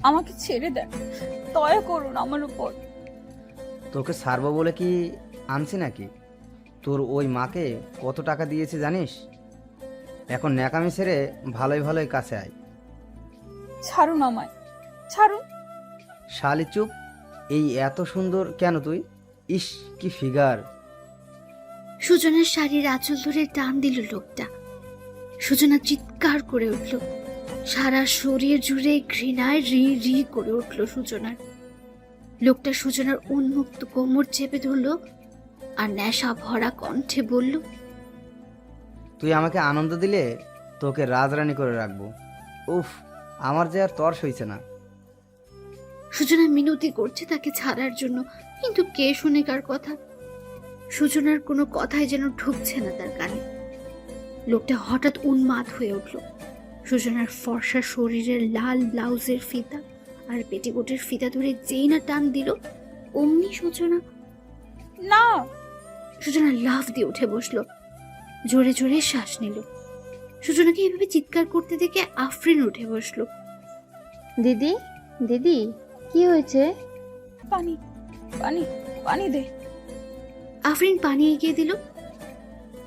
আমাকে ছেড়ে দেন, দয়া করুন আমার উপর। তোকে ছাড়বো বলে কি আনছি নাকি? তোর ওই মাকে কত টাকা দিয়েছে জানিস? এখন ন্যাকামি ছেড়ে ভালোই ভালোই কাছে আয়। ছাড়ুন আমায়, ছাড়ুন। শালি চুপ। এই এত সুন্দর কেন তুই? ইস, কি ফিগার! সুজনার শাড়ির আঁচল ধরে টান দিল লোকটা। সুজনা চিৎকার করে উঠল। সারা শরীর জুড়ে ঘৃণায় রি রি করে উঠল সুজনার। লোকটা সুজনার উন্মুক্ত কোমর চেপে ধরল আর নেশা ভরা কণ্ঠে বলল, তুই আমাকে আনন্দ দিলে তোকে রাজরানী করে রাখবো। উফ, আমার যে আর তর সইছে না। সুজনা মিনতি করছে তাকে ছাড়ার জন্য, কিন্তু কে শুনে কার কথা? সুজনার কোনো কথাই যেন ঢুকছে না তার কানে। লোকটা হঠাৎ উন্মাদ হয়ে উঠল। সুজনার ফর্সা শরীরের লাল ব্লাউজের ফিতা আর পেটিকোটের ফিতা ধরে যেই না টান দিল, অমনি না, সুজনা লাফ দিয়ে উঠে বসলো। জোরে জোরে শ্বাস নিল। সুজনাকে এভাবে চিৎকার করতে দেখে আফরিন উঠে বসলো। দিদি, দিদি, কি হয়েছে? পানি, পানি, পানি দে। আফরিন পানি এগিয়ে দিল।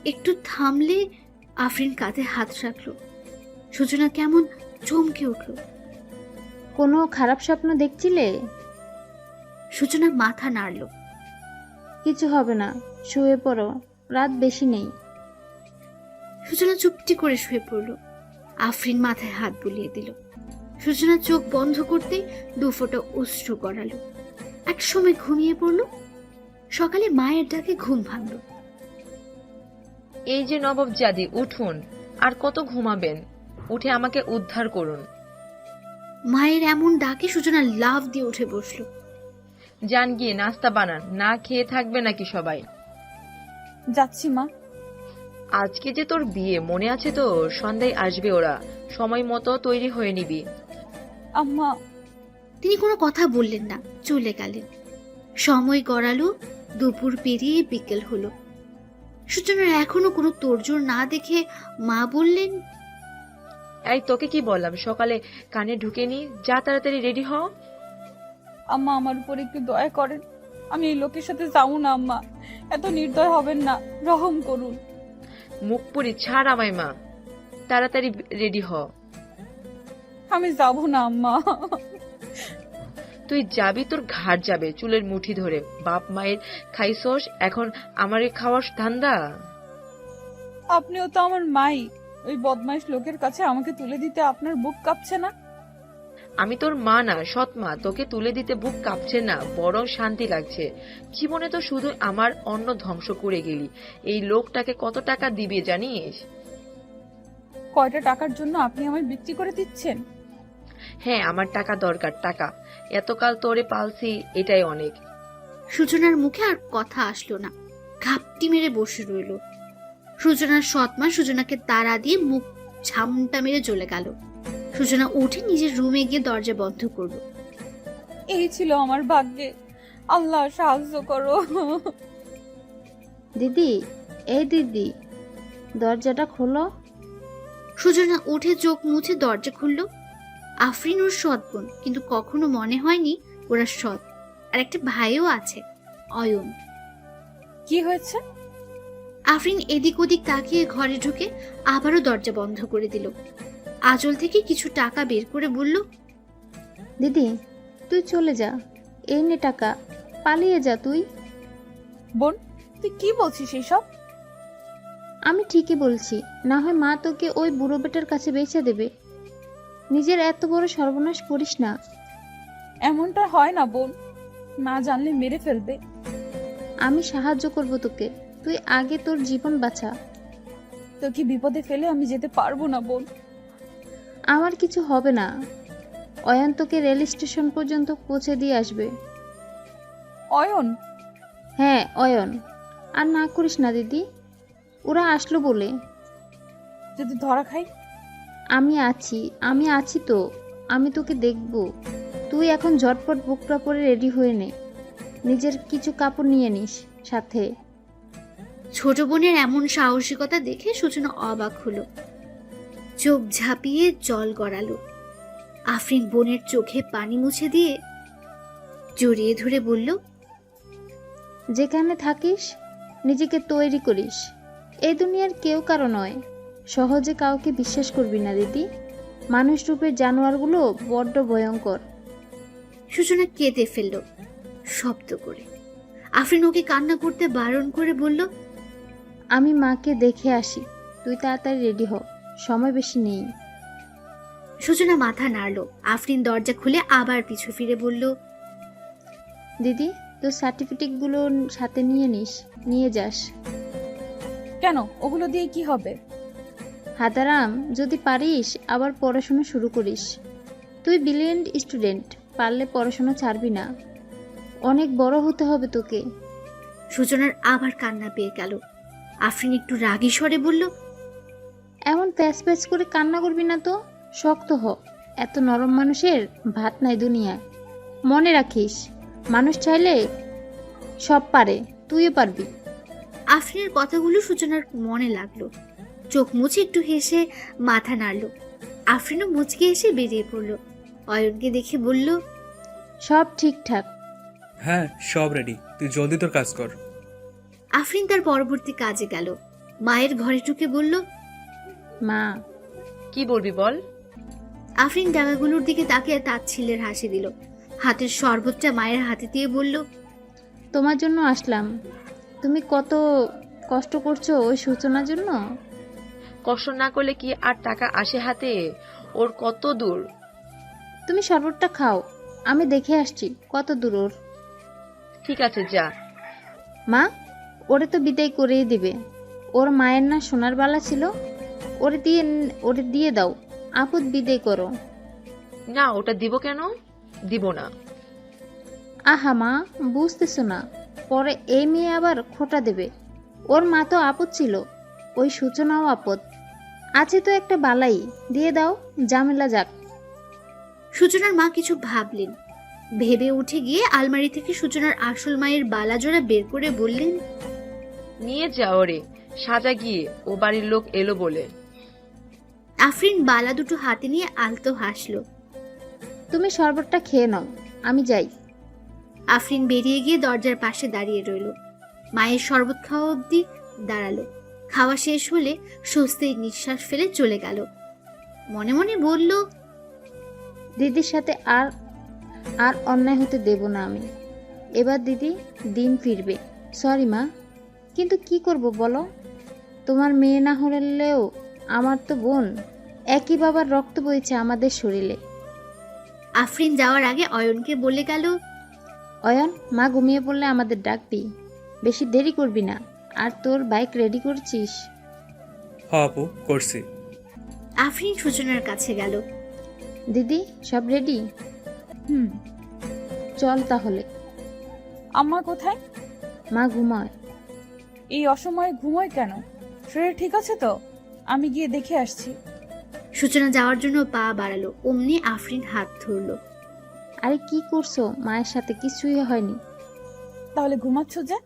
একটু থামলে আফরিন কাঁধে হাত রাখলো। সুজনা কেমন চমকে উঠল। কোনো খারাপ স্বপ্ন দেখছিলে? সুজনা মাথা নাড়ল। কিছু হবে না, শুয়ে পড়ো, রাত বেশি নেই। সুজনা চুপটি করে শুয়ে পড়ল। আফরিন মাথায় হাত বুলিয়ে দিল। সুজনা চোখ বন্ধ করতে দুফোঁটা অশ্রু গড়ালো। এক সময় ঘুমিয়ে পড়ল। সকালে মায়ের ডাকে ঘুম ভাঙল। এই যে নবাবজাদি, উঠুন। আর কত ঘুমাবেন? উঠে আমাকে উদ্ধার করুন। মায়ের এমন ডাকে সুজনা লাফ দিয়ে উঠে বসলো। যান গিয়ে নাস্তা বানান, না খেয়ে থাকবে নাকি সবাই? যাচ্ছি মা। আজকে যে তোর বিয়ে, মনে আছে তো? সন্ধ্যায় আসবে ওরা, সময় মতো তৈরি হয়ে নিবি। আম্মা। তিনি কোনো কথা বললেন না, চলে গেলেন। সময় গড়ালো, দুপুর পেরিয়ে বিকেল হলো। সুজনার এখনো কোনো তোড়জোড় না দেখে মা বললেন, এই তোকে কি বললাম সকালে, কানে ঢুকে নি, যা তাড়াতাড়ি রেডি হ। আম্মা, আমার উপর একটু দয়া করেন। আমি এই লোকের সাথে যাবো না আম্মা। এত নির্দয় হবেন না, রহম করুন। মুখ পুরি ছাড় আমায় মা, তাড়াতাড়ি রেডি হ। আমি যাবো না আম্মা। তুই যাবি, তোর ঘাট যাবে চুলের মুঠি ধরে। বাপ মায়ের খাইছস, এখন আমারে খাওয়ার ধান্দা? আপনিও তো আমার মাই। ওই বদমাইশ লোকের কাছে আমাকে তুলে দিতে আপনার বুক কাঁপছে না? আমি তোর মা না, সৎ মা। তোকে তুলে দিতে বুক কাঁপছে না, বরং শান্তি লাগছে। জীবনে তো শুধু আমার অন্ন ধ্বংস করে গেলি। এই লোকটাকে কত টাকা দিবে জানিস? কয়টা টাকার জন্য আপনি আমায় বিক্রি করে দিচ্ছেন? হ্যাঁ, আমার টাকা দরকার, টাকা। এতকাল তোরে পালছি, এটাই অনেক। সুজনার মুখে আর কথা আসলো না, ঘাপটি মেরে বসে রইল। সুজনার সৎমা সুজনাকে তাড়া দিয়ে মুখ ঝামটা মেরে চলে গেল। সুজনা উঠে নিজের রুমে গিয়ে দরজা বন্ধ করলো। এই ছিল আমার ভাগ্যে। আল্লাহ সাহায্য করো। দিদি, এই দিদি, দরজাটা খোলো। সুজনা উঠে চোখ মুছে দরজা খুলল। আফরিন ওর সৎ বোন, কিন্তু কখনো মনে হয়নি ওরা সৎ। আর একটা ভাইও আছে, অয়ন। কি হয়েছে? আফরিন এদিক ওদিক তাকিয়ে ঘরে ঢুকে আবারও দরজা বন্ধ করে দিল। আঁচল থেকে কিছু টাকা বের করে বলল, দিদি, তুই চলে যা, এই নে টাকা, পালিয়ে যা তুই। বোন, তুই কি বলছিস এসব? আমি ঠিকই বলছি, না হয় মা তোকে ওই বুড়ো বেটার কাছে বেচে দেবে। নিজের এত বড় সর্বনাশ করিস না। এমনটা হয় না বোন, না জানলে মেরে ফেলবে। আমি সাহায্য করব তোকে, তুই আগে তোর জীবন বাঁচা। তোকে বিপদে ফেলে আমি যেতে পারবো না বোন। আমার কিছু হবে না, অয়ন তোকে রেল স্টেশন পর্যন্ত পৌঁছে দিয়ে আসবে। অয়ন? হ্যাঁ, অয়ন। আর না করিস না দিদি, ওরা আসলো বলে। যদি ধরা খাই? আমি আছি তো, আমি তোকে দেখব। তুই এখন ঝটপট বুকটা পরে রেডি হয়ে নে, নিজের কিছু কাপড় নিয়ে নিস সাথে। ছোট বোনের এমন সাহসিকতা দেখে সূচনা অবাক হলো। চোখ ঝাঁপিয়ে জল গড়ালো। আফরিন বোনের চোখে পানি মুছে দিয়ে জড়িয়ে ধরে বলল, যেখানে থাকিস নিজেকে তৈরি করিস। এই দুনিয়ার কেউ কারো নয়, সহজে কাউকে বিশ্বাস করবি না দিদি। মানুষ রূপের জানোয়ারগুলো বড্ড ভয়ঙ্কর। সূচনা কেঁদে ফেলল শব্দ করে। আফরিন ওকে কান্না করতে বারণ করে বলল, আমি মাকে দেখে আসি, তুই তাড়াতাড়ি রেডি হ, সময় বেশি নেই। সূচনা মাথা নাড়ল। আফরিন দরজা খুলে আবার পিছু ফিরে বলল, দিদি, তোর সার্টিফিকেটগুলো সাথে নিয়ে যাস। কেন, ওগুলো দিয়ে কি হবে? হাতারাম, যদি পারিস আবার পড়াশোনা শুরু করিস। তুই ব্রিলিয়েন্ট স্টুডেন্ট, পারলে পড়াশোনা ছাড়বি না। অনেক বড় হতে হবে তোকে। সূচনার আবার কান্না পেয়ে গেল। আফরিন একটু রাগী স্বরে বলল, এমন প্যাচ প্যাচ করে কান্না করবি না তো, শক্ত হ। এত নরম মানুষের ভাত নাই দুনিয়ায়। মনে রাখিস, মানুষ চাইলে সব পারে, তুইও পারবি। আফরিনের কথাগুলো সূচনার মনে লাগলো। চোখ মুছে একটু হেসে মাথা নাড়ল। আফরিনও মুচকে এসে বেরিয়ে পড়ল। অয়নকে দেখে বলল, সব ঠিকঠাক। হ্যাঁ, সব রেডি, তুই জলদি তোর কাজ কর। আফরিন তার পরবর্তী কাজে গেল। মায়ের ঘরে ঢুকে বলল, মা, কি বলবি বল। আফরিন ডাগাগুলোর দিকে তাকিয়ে তাচ্ছিল্যের হাসি দিল। হাতের শরবতটা মায়ের হাতে দিয়ে বলল, তোমার জন্য আসলাম। তুমি কত কষ্ট করছো ওই সূচনার জন্য। কষ্ট না করলে কি আর টাকা আসে হাতে? ওর কত দূর। তুমি শরবতটা খাও, আমি দেখে আসছি কত দূর ওর। ঠিক আছে, যা। মা, ওরে তো বিদায় করেই দিবে। ওর মায়ের না সোনার বালা ছিল, ওরে দিয়ে দাও। আপদ বিদায় করো। না, ওটা দিব কেন? দিব না। আহা মা, বুঝতেছো না, পরে এই মেয়ে আবার খোটা দেবে। ওর মা তো আপদ ছিল, ওই সূচনাও আপদ। আছে তো একটা বালাই, দিয়ে দাও, ঝামেলা যাক। সূচনার মা কিছু ভাবলেন। ভেবে উঠে গিয়ে আলমারি থেকে সূচনার আসল মায়ের বালাজোড়া বের করে বললেন, নিয়ে যা ওরে, সাজা গিয়ে, ও বাড়ির লোক এলো বলে। আফরিন বালা দুটো হাতে নিয়ে আলতো হাসলো। তুমি শরবতটা খেয়ে নাও, আমি যাই। আফরিন বেরিয়ে গিয়ে দরজার পাশে দাঁড়িয়ে রইল। মায়ের শরবত খাওয়া অবধি দাঁড়ালো। খাওয়া শেষ হলে স্বস্তির নিঃশ্বাস ফেলে চলে গেল। মনে মনে বলল, দিদির সাথে আর অন্যায় হতে দেব না আমি। এবার দিদি দিন ফিরবে। সরি মা, কিন্তু কি করব বলো? তোমার মেয়ে না হলেও আমার তো বোন। একই বাবার রক্ত বইছে আমাদের শরীরে। আফরিন যাওয়ার আগে অয়নকে বলে গেল, অয়ন, মা ঘুমিয়ে পড়লে আমাদের ডাকবি। বেশি দেরি করবি না। আর তোর বাইক রেডি করছিস? হ আপু, করছি। আফরিন সূচনার কাছে গেল। দিদি, সব রেডি? হুম। চল তাহলে। আম্মা কোথায়? মা ঘুমায়। এই অসময়ে ঘুমোয় কেন? শরীর ঠিক আছে তো? আমি গিয়ে দেখে আসছি। সূচনা যাওয়ার জন্য পা বাড়ালো, অমনি আফরিন হাত ধরল। আরে কি করছো? মায়ের সাথে কিছুই হয়নি। তাহলে ঘুমাচ্ছ যে?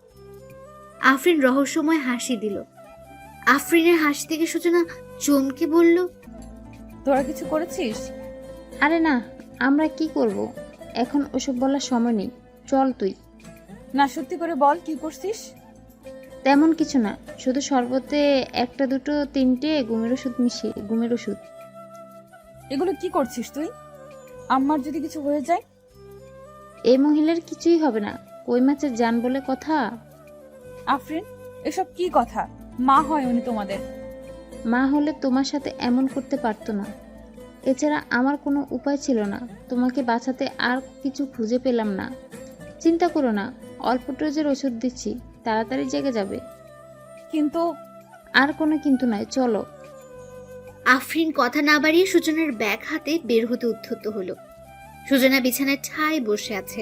আফরিন রহস্যময় হাসি দিল। আফরিনের হাসি থেকে সূচনা চমকে বলল, তোরা কিছু করেছিস? আরে না, আমরা কি করব? এখন ওসব বলার সময় নেই। চল তুই। না, সত্যি করে বল, কি করছিস? তেমন কিছু না, শুধু শরবতে একটা দুটো তিনটে ঘুমের ওষুধ মিশিয়ে। ঘুমের ওষুধ। এগুলো কি করছিস তুই? আম্মার যদি কিছু হয়ে যায়? এই মহিলার কিছুই হবে না, কই মাছের জান বলে কথা। আফরিন, এসব কি কথা? মা হয় উনি তোমাদের। মা হলে তোমার সাথে এমন করতে পারতো না। এছাড়া আমার কোনো উপায় ছিল না। তোমাকে বাঁচাতে আর কিছু খুঁজে পেলাম না। চিন্তা করো না, অল্প ডোজের ওষুধ দিচ্ছি, তাড়াতাড়ি জেগে যাবে। কিন্তু আর কোনো কিন্তু নয়, চলো। আফরিন কথা না বাড়িয়ে সূচনার ব্যাগ হাতে বের হতে উদ্ধত হলো। সূচনা বিছানায় ঠায় বসে আছে।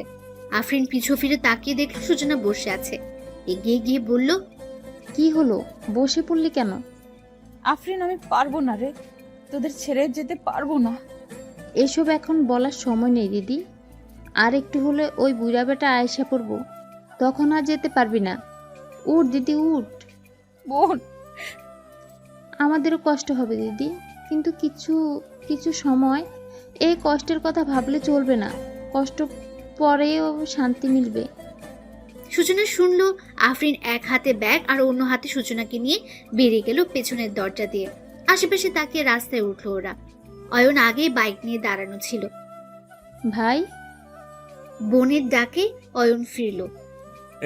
আফরিন পিছু ফিরে তাকিয়ে দেখল সূচনা বসে আছে। এগিয়ে গিয়ে বলল, কি হলো? বসে পড়লি কেন? আফরিন, আমি পারবো না রে, তোদের ছেড়ে যেতে পারবো না। এসব এখন বলার সময় নেই দিদি। আর একটু হলে ওই বুড়া বেটা আয়সা পড়বো, তখন আর যেতে পারবি না। উঠ দিদি, উঠ। বোন, আমাদেরও কষ্ট হবে দিদি, কিন্তু কিছু কিছু সময় এই কষ্টের কথা ভাবলে চলবে না। কষ্ট পরেও শান্তি মিলবে। সূচনা শুনলো আফরিন এক হাতে ব্যাগ আর অন্য হাতে সূচনাকে নিয়ে বেরিয়ে গেল পেছনের দরজা দিয়ে। আশেপাশে তাকিয়ে রাস্তায় উঠলো ওরা। অয়ন আগেই বাইক নিয়ে দাঁড়ানো ছিল। ভাই, বোনের ডাকে অয়ন ফিরল।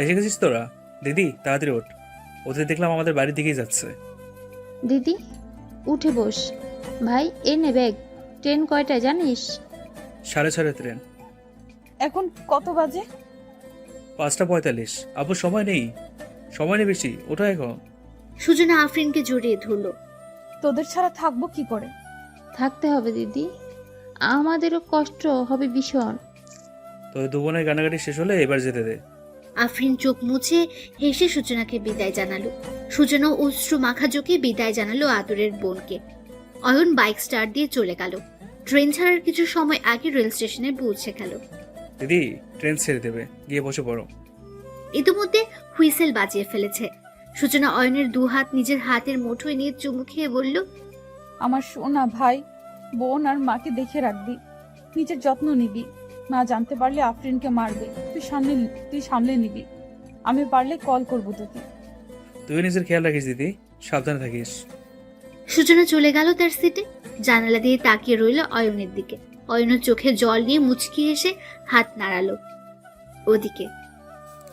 এসে গেছিস তোরা? দিদি তাড়াতাড়ি ওঠ, ওদের দেখলাম আমাদের বাড়ির দিকেই যাচ্ছে। দিদি উঠে বস। ভাই এ নে ব্যাগ। ট্রেন কয়টায় জানিস? 6:30 ট্রেন। এখন কত বাজে? 5:45। আপু সময় নেই, সময় নেই বেশি, ওঠো এখন। সূচনা আফরিনকে জড়িয়ে ধরলো। তোদের ছাড়া থাকবো কি করে? থাকতে হবে দিদি, আমাদেরও কষ্ট হবে ভীষণ। তোদের দু বোনের কান্নাকাটি শেষ হলে এবার যেতে দে। আফরিন চোখ মুছে হেসে সূচনাকে বিদায় জানালো। সূচনা অশ্রু মাখা চোখে বিদায় জানালো আদরের বোনকে। অয়ন বাইক স্টার্ট দিয়ে চলে গেল। ট্রেন ছাড়ার কিছু সময় আগে রেল স্টেশনে পৌঁছে গেল। দিদি ট্রেন ছেড়ে দেবে, গিয়ে বসে পড়ো। ইতিমধ্যে হুইসেল বাজিয়ে ফেলেছে। সূচনা অয়নের দু হাত নিজের হাতের মুঠোয় নিয়ে চুমু খেয়ে বলল, আমার সোনা ভাই, বোন আর মাকে দেখে রাখবি, নিজের যত্ন নিবি। মা জানতে পারলে আফরিনকে মারবে, তুই সামলে নিবি। আমি পারলে কল করবো তোকে। তুই নিজের খেয়াল রাখিস দিদি, সাবধানে থাকিস। সূচনা চলে গেল তার সিটে। জানালা দিয়ে তাকিয়ে রইল অয়নের দিকে। অয়নের চোখে জল নিয়ে মুচকি এসে হাত নাড়ালো ওদিকে।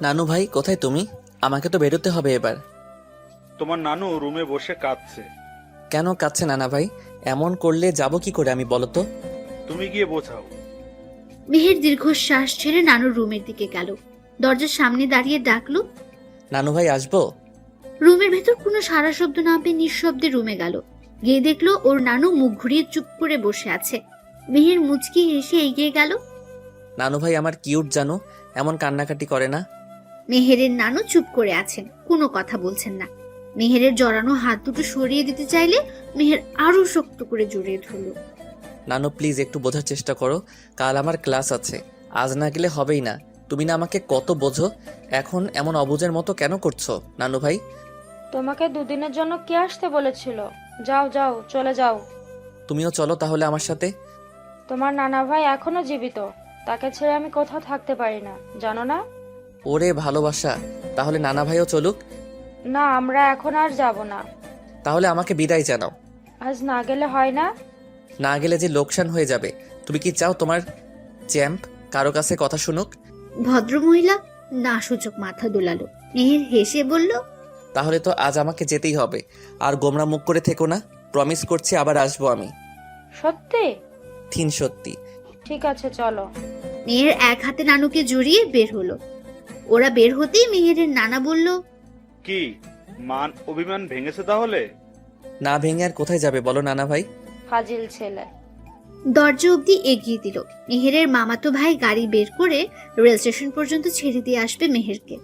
নানু ভাই কোথায় তুমি? আমাকে তো বেরোতে হবে এবার। তোমার নানু রুমে বসে কাঁদছে। কেন কাঁদছে নানা ভাই? এমন করলে যাব কি করে আমি, বলো তো? তুমি গিয়ে বোঝাও। মেহের দীর্ঘশ্বাস ছেড়ে নানুর রুমের দিকে গেল। দরজার সামনে দাঁড়িয়ে ডাকলো, নানু ভাই আসবো? রুমের ভেতর কোনো সারা শব্দ না পেয়ে নিঃশব্দে রুমে গেল। গিয়ে দেখলো ওর নানু মুখ ঘুরিয়ে চুপ করে বসে আছে। মেহের মুচকি হেসে এগিয়ে গেল। নানু ভাই আমার কিউট জানো, এমন কান্নাকাটি করে না। মেহেরের নানু চুপ করে আছেন, কোনো কথা বলছেন না। মেহেরের জড়ানো হাত দুটো সরিয়ে দিতে চাইলে মেহের আরো শক্ত করে জড়িয়ে ধরল। নানু প্লিজ একটু বোঝার চেষ্টা করো, কাল আমার ক্লাস আছে, আজ না গেলে হবেই না। তুমি না আমাকে কত বোঝো, এখন এমন অবুঝের মতো কেন করছো নানু ভাই? তোমাকে দুদিনের জন্য কে আসতে বলেছিল? যাও যাও চলে যাও। তুমিও চলো তাহলে আমার সাথে। তোমার নানা ভাই এখনো জীবিত, তাকে ছেড়ে আমি কোথাও থাকতে পারি না, জানো না? ওরে ভালোবাসা, তাহলে নানা ভাইও চলুক। না, আমরা এখন আর যাব না। তাহলে আমাকে বিদায় জানাও। আজ না গেলে হয় না? না গেলে যে লোকসান হয়ে যাবে। তুমি কি চাও তোমার চ্যাম্প কারো কাছে কথা শুনুক? ভদ্রমহিলা না সূচক মাথা দোলালো। মেহের হেসে বলল, তাহলে তো আজ আমাকে যেতেই হবে। আর গোমরা মুখ করে থেকো না, প্রমিস করছি আবার আসবো আমি। সত্যি? সত্যি। ঠিক আছে চলো। মেহের এক হাতে নানুকে জড়িয়ে বের হলো। ওরা বের হতেই মেহেরের নানা বলল, কি মান অভিমান ভেঙেছে তাহলে? না ভেঙে আর কোথায় যাবে বলো নানা ভাই? ফাজিল ছেলে। দরজা অবধি এগিয়ে দিল। মেহেরের মামাতো ভাই গাড়ি বের করে রেল স্টেশন পর্যন্ত ছেড়ে দিয়ে আসবে মেহেরকে।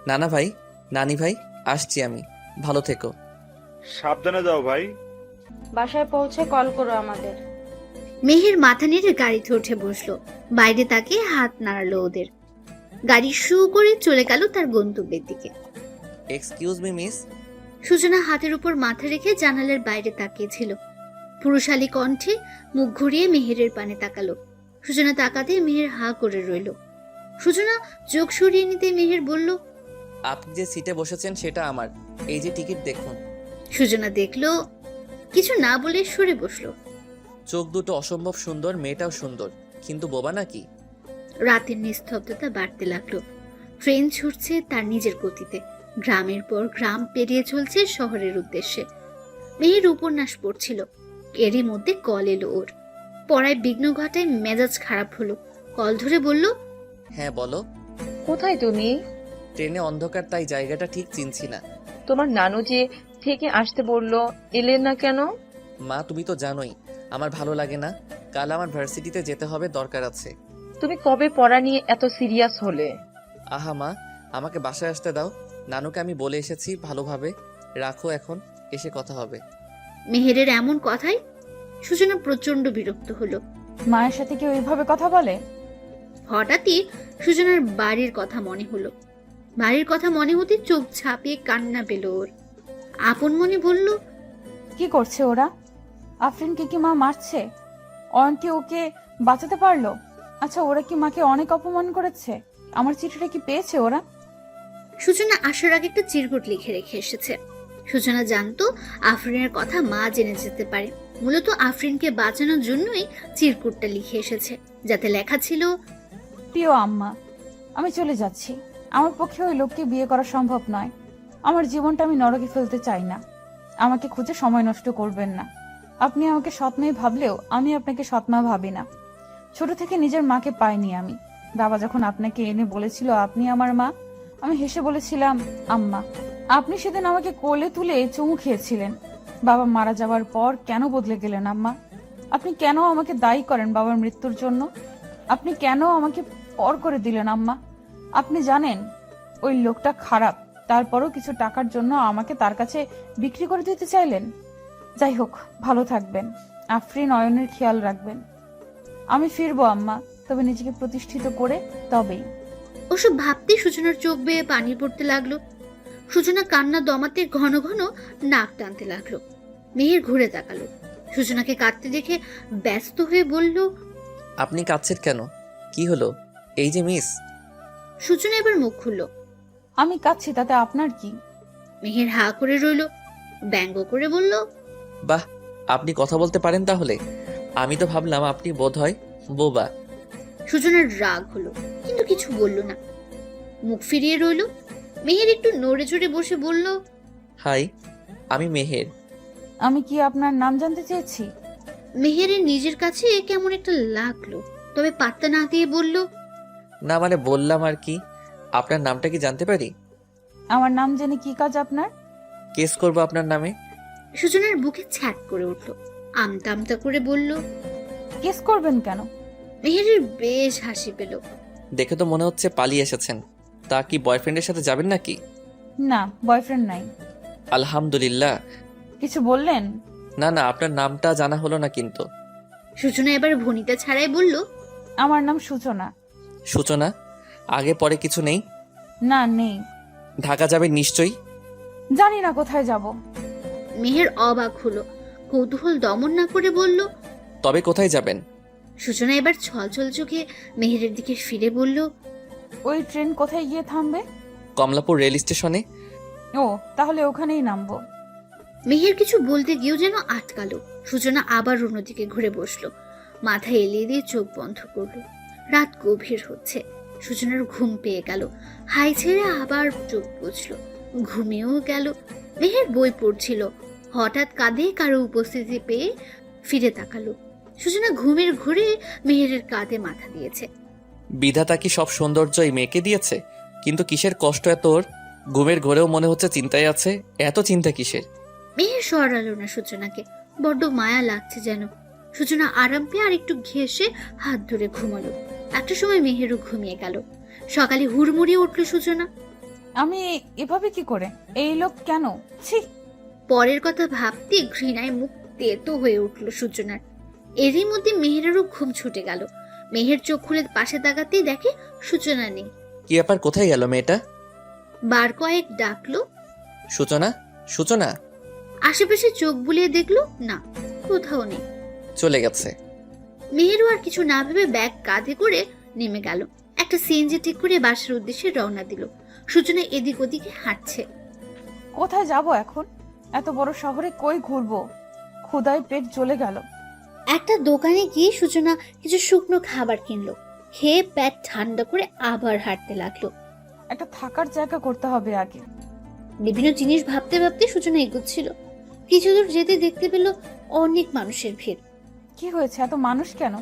নানা ভাই, নানি ভাই, আসছি আমি, ভালো থেকো। সাবধানে যাও ভাই। বাসায় পৌঁছে কল করো আমাদের। মেহের মাথা নেড়ে গাড়িতে উঠে বসলো। বাইরে তাকে হাত নাড়ালো ওদের। গাড়ি শু করে চলে গেল তার গন্তব্যের দিকে। Excuse me miss. সূচনা হাতের উপর মাথা রেখে জানালার বাইরে তাকিয়েছিল। পুরুষালী কণ্ঠে মুখ ঘুরিয়ে মেহেরের পানে তাকালো। সূচনা তাকাতে মেহের হা করে রইল। সূচনা চোখ সরিয়ে নিতে মেহের বলল, আপনি যে সিটে বসেছেন সেটা আমার, এই যে টিকিট দেখুন। সূচনা দেখলো, কিছু না বলে সরে বসলো। চোখ দুটো অসম্ভব সুন্দর, মেয়েটাও সুন্দর, কিন্তু বোবা নাকি? রাতের নিস্তব্ধতা বাড়তে লাগলো। ট্রেন ছুটছে তার নিজের গতিতে। গ্রামের পর গ্রাম পেরিয়ে চলছে শহরের উদ্দেশ্যে। মেহের উপন্যাস পড়ছিল। এরই মধ্যে কল এলো ওর। পড়ায় বিঘ্ন ঘটায় মেজাজ খারাপ হলো। কল ধরে বলল, হ্যাঁ বলো। কোথায় তুমি? ট্রেনে অন্ধকার, তাই জায়গাটা ঠিক চিনছি না। তোমার নানু যে থেকে আসতে বললো, এলে না কেন? মা তুমি তো জানোই আমার ভালো লাগে না। কাল আমার ভার্সিটিতে যেতে হবে, দরকার আছে। তুমি কবে পড়া নিয়ে এত সিরিয়াস হলে? আহা মা, আমাকে বাসায় আসতে দাও। নানুকে আমি বলে এসেছি ভালোভাবে। রাখো এখন, এসে কথা হবে। মেহেরের এমন কথায় সূচনা প্রচন্ড বিরক্ত হলো। মায়ের সাথে কেউ এইভাবে কথা বলে? হঠাৎই সূচনার বাড়ির কথা মনে হলো। বাড়ির কথা মনে হতে চোখ ছাপিয়ে কান্না পেল ওর। আপন মনে বলল, কি করছে ওরা? আফরিনকে কি মা মারছে? অয়ন কি ওকে বাঁচাতে পারলো? আচ্ছা, ওরা কি মাকে অনেক অপমান করেছে? আমার চিঠিটা কি পেয়েছে ওরা? সূচনা আসার আগে একটা চিরকুট লিখে রেখে এসেছে। সূচনা জানতো আফরিনের কথা মা জেনে যেতে পারে। মূলত আফরিনকে বাঁচানোর জন্যই চিরকুটটা লিখে এসেছে, যাতে লেখা ছিল, প্রিয় আম্মা, আমি চলে যাচ্ছি। আমার পক্ষে ওই লোককে বিয়ে করা সম্ভব নয়। আমার জীবনটা আমি নরকে ফেলতে চাই না। আমাকে খুঁজে সময় নষ্ট করবেন না। আপনি আমাকে সৎমেয়ে ভাবলেও আমি আপনাকে সৎমা ভাবি না। ছোট থেকে নিজের মাকে পাইনি আমি। বাবা যখন আপনাকে এনে বলেছিল আপনি আমার মা, আমি হেসে বলেছিলাম আম্মা। আপনি সেদিন আমাকে কোলে তুলে চুমু খেয়েছিলেন। বাবা মারা যাওয়ার পর কেন বদলে গেলেন আম্মা? আপনি কেন আমাকে দায়ী করেন বাবার মৃত্যুর জন্য? আপনি কেন আমাকে পর করে দিলেন আম্মা? আপনি জানেন ওই লোকটা খারাপ, তারপরও কিছু টাকার জন্য আমাকে তার কাছে বিক্রি করে দিতে চাইলেন। যাই হোক, ভালো থাকবেন। আফরিন অয়নের খেয়াল রাখবেন। আমি ফিরবো আম্মা, তবে নিজেকে প্রতিষ্ঠিত করে তবেই। ওসব ভাবতেই সূচনার চোখ বেয়ে পানি পড়তে লাগলো। সূচনা কান্না দমাতে ঘন ঘন নাক টানতে লাগলো। মেহের ঘুরে তাকালো। সূচনাকে কাঁদতে দেখে ব্যস্ত হয়ে বলল, আপনি কাঁদছেন কেন? কি হলো? এই যে মিস। সূচনা এবার মুখ খুলল। আমি কাঁদছি, তাতে আপনার কি? মেহের হা করে রইল, ব্যঙ্গ করে বলল, বাহ, আপনি কথা বলতে পারেন তাহলে? আমি তো ভাবলাম আপনি বোধহয় বোবা। সূচনার রাগ হলো, কিন্তু কিছু বলল না, মুখ ফিরিয়ে রইল। মেহের একটু নড়ে চড়ে বসে বলল, হাই, আমি মেহের। আমি কি আপনার নাম জানতে চেয়েছি? মেহেরের নিজের কাছে কেমন একটা লাগলো, তবে পাত্তা না দিয়ে বলল, না মানে বললাম আর কি। আপনার নামটা কি জানতে পারি? আমার নাম জেনে কি কাজ আপনার? কেস করবো আপনার নামে। সূচনার বুকে ছ্যাট করে উঠল, আমতা আমতা করে বলল। কেস করবেন কেন? মেহেরের বেশ হাসি পেল। দেখে তো মনে হচ্ছে পালিয়ে এসেছেন। তা কি বয়ফ্রেন্ডের সাথে যাবেন নাকি? না, বয়ফ্রেন্ড নাই। আলহামদুলিল্লাহ। কিছু বললেন? না না, আপনার নামটা জানা হলো না কিন্তু। সূচনা এবার ভনিতা ছাড়াই বলল, আমার নাম সূচনা। সূচনা? আগে পরে কিছু নেই? না, নেই। ঢাকা যাবেন নিশ্চয়ই? জানি না কোথায় যাব। মেহের অবাক হলো, কৌতূহল দমন না করে বলল। তবে কোথায় যাবেন? সূচনা এবার ছলছল চোখে মেহেরের দিকে ফিরে বলল, ওই ট্রেন কোথায় গিয়ে থামবে? কমলাপুর রেল স্টেশনে। ও, তাহলে ওখানেই নামবো। মেহের কিছু বলতে গিয়েও যেন আটকালো। সূচনা আবার অন্যদিকে ঘুরে বসলো, মাথা এলিয়ে দিয়ে চোখ বন্ধ করলো। রাত গভীর হচ্ছে, সূচনার ঘুম পেয়ে গেল। হাই ছেড়ে আবার চোখ বুঝলো, ঘুমিয়েও গেল। মেহের বই পড়ছিল, হঠাৎ কাঁধে কারো উপস্থিতি পেয়ে ফিরে তাকালো। সূচনা ঘুমের ঘোরে মেহেরের কাঁধে মাথা দিয়েছে। বিধাতা কি সব সৌন্দর্য এই মেয়েকে দিয়েছে? কিন্তু কিসের কষ্ট এত ওর? ঘুমের ঘরেও মনে হচ্ছে চিন্তায় আছে। এত চিন্তা কিসের? মেহের সরালো না সূচনাকে, বড্ড মায়া লাগছে যেন। সূচনা আরাম পেয়ে আর একটু ঘেঁষে হাত ধরে ঘুমালো। একটা সময় মেহেরও ঘুমিয়ে গেল। সকালে হুড়মুড়িয়ে উঠল সূচনা। আমি এভাবে কি করে? এই লোক কেন? ছি! পরের কথা ভাবতে ঘৃণায় মুখ তেতো হয়ে উঠল সূচনার। এরই মধ্যে মেহেরেরও ঘুম ছুটে গেল। মেহের চোখ খুলে পাশে তাকাতেই দেখে সূচনা নেই। কি ব্যাপার, কোথায় গেল মেয়েটা? বার কয়েক ডাকলো, সূচনা, সূচনা। আশেপাশে চোখ বুলিয়ে দেখলো, না, কোথাও নেই। চলে গেছে। মেহেরও আর কিছু না ভেবে ব্যাগ কাঁধে করে নেমে গেল। একটা সিএনজি ঠিক করে বাসার উদ্দেশ্যে রওনা দিল। সূচনা এদিক ওদিকে হাঁটছে। কোথায় যাব এখন? এত বড় শহরে কই ঘুরবো? ক্ষুধায় পেট জ্বলে গেল। একটা দোকানে গিয়ে সূচনা কিছু শুকনো খাবার কিনলো। খেয়ে পেট ঠান্ডা করে আবার হাঁটতে লাগলো। একটা থাকার জায়গা করতে হবে আগে। বিভিন্ন জিনিস ভাবতে ভাবতে সূচনা এগোচ্ছিল। কিছু দূর যেতে দেখতে পেল অনেক মানুষের ভিড়। কি হয়েছে? এত মানুষ কেন?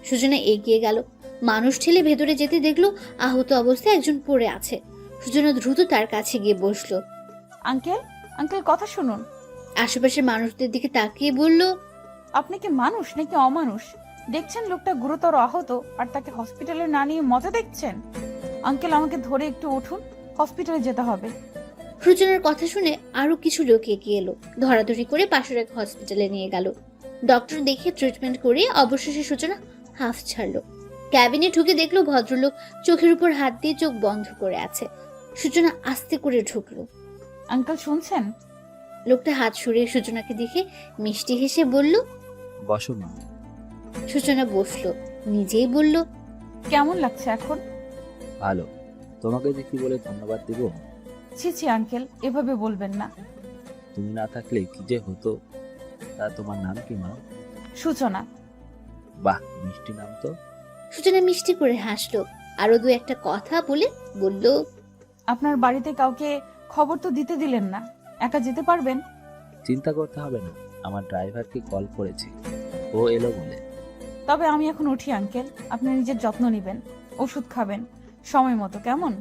সূচনা এগিয়ে গেল। মানুষ ঠেলে ভেতরে যেতে দেখলো আহত অবস্থায় একজন পড়ে আছে। সূচনা দ্রুত তার কাছে গিয়ে বসলো। আঙ্কেল, আঙ্কেল কথা শুনুন। আশেপাশের মানুষদের দিকে তাকিয়ে বলল, আপনি কি মানুষ নাকি অমানুষ? দেখছেন লোকটা গুরুতর আহত আর তাকে হসপিটালে না নিয়ে মজা দেখছেন? আঙ্কেল, আমাকে ধরে একটু উঠুন, হসপিটালে যেতে হবে। সূচনার কথা শুনে আরো কিছু লোক এগিয়ে এলো। ধরাধরি করে পাশের এক হসপিটালে নিয়ে গেল। ডক্টর দেখে ট্রিটমেন্ট করে অবশেষে সূচনা হাফ ছাড়লো। ক্যাবিনে ঢুকে দেখলো ভদ্রলোক চোখের উপর হাত দিয়ে চোখ বন্ধ করে আছে। সূচনা আস্তে করে ঢুকলো। আঙ্কেল শুনছেন? লোকটা হাত সরিয়ে সূচনাকে দেখে মিষ্টি হেসে বলল। বসো মা। সূচনা বসলো, নিজেই বলল, কেমন লাগছে এখন? ভালো। তোমাকে যে কি বলে ধন্যবাদ দিব। ছি ছি আঙ্কেল, এভাবে বলবেন না। তুমি না থাকলে কি যে হতো। তা তোমার নাম কি মা? সূচনা। বাহ, মিষ্টি নাম তো। সূচনা মিষ্টি করে হাসলো, আরো দু একটা কথা বলে বলল, আপনার বাড়িতে কাউকে খবর তো দিতে দিলেন না, একা যেতে পারবেন? চিন্তা করতে হবে না, আমার ড্রাইভারকে কল করেছি, ও এলো বলে। তবে আমি এখন উঠি আঙ্কেল, আপনি নিজের যত্ন নেবেন, ওষুধ খাবেন সময় মতো, কেমন?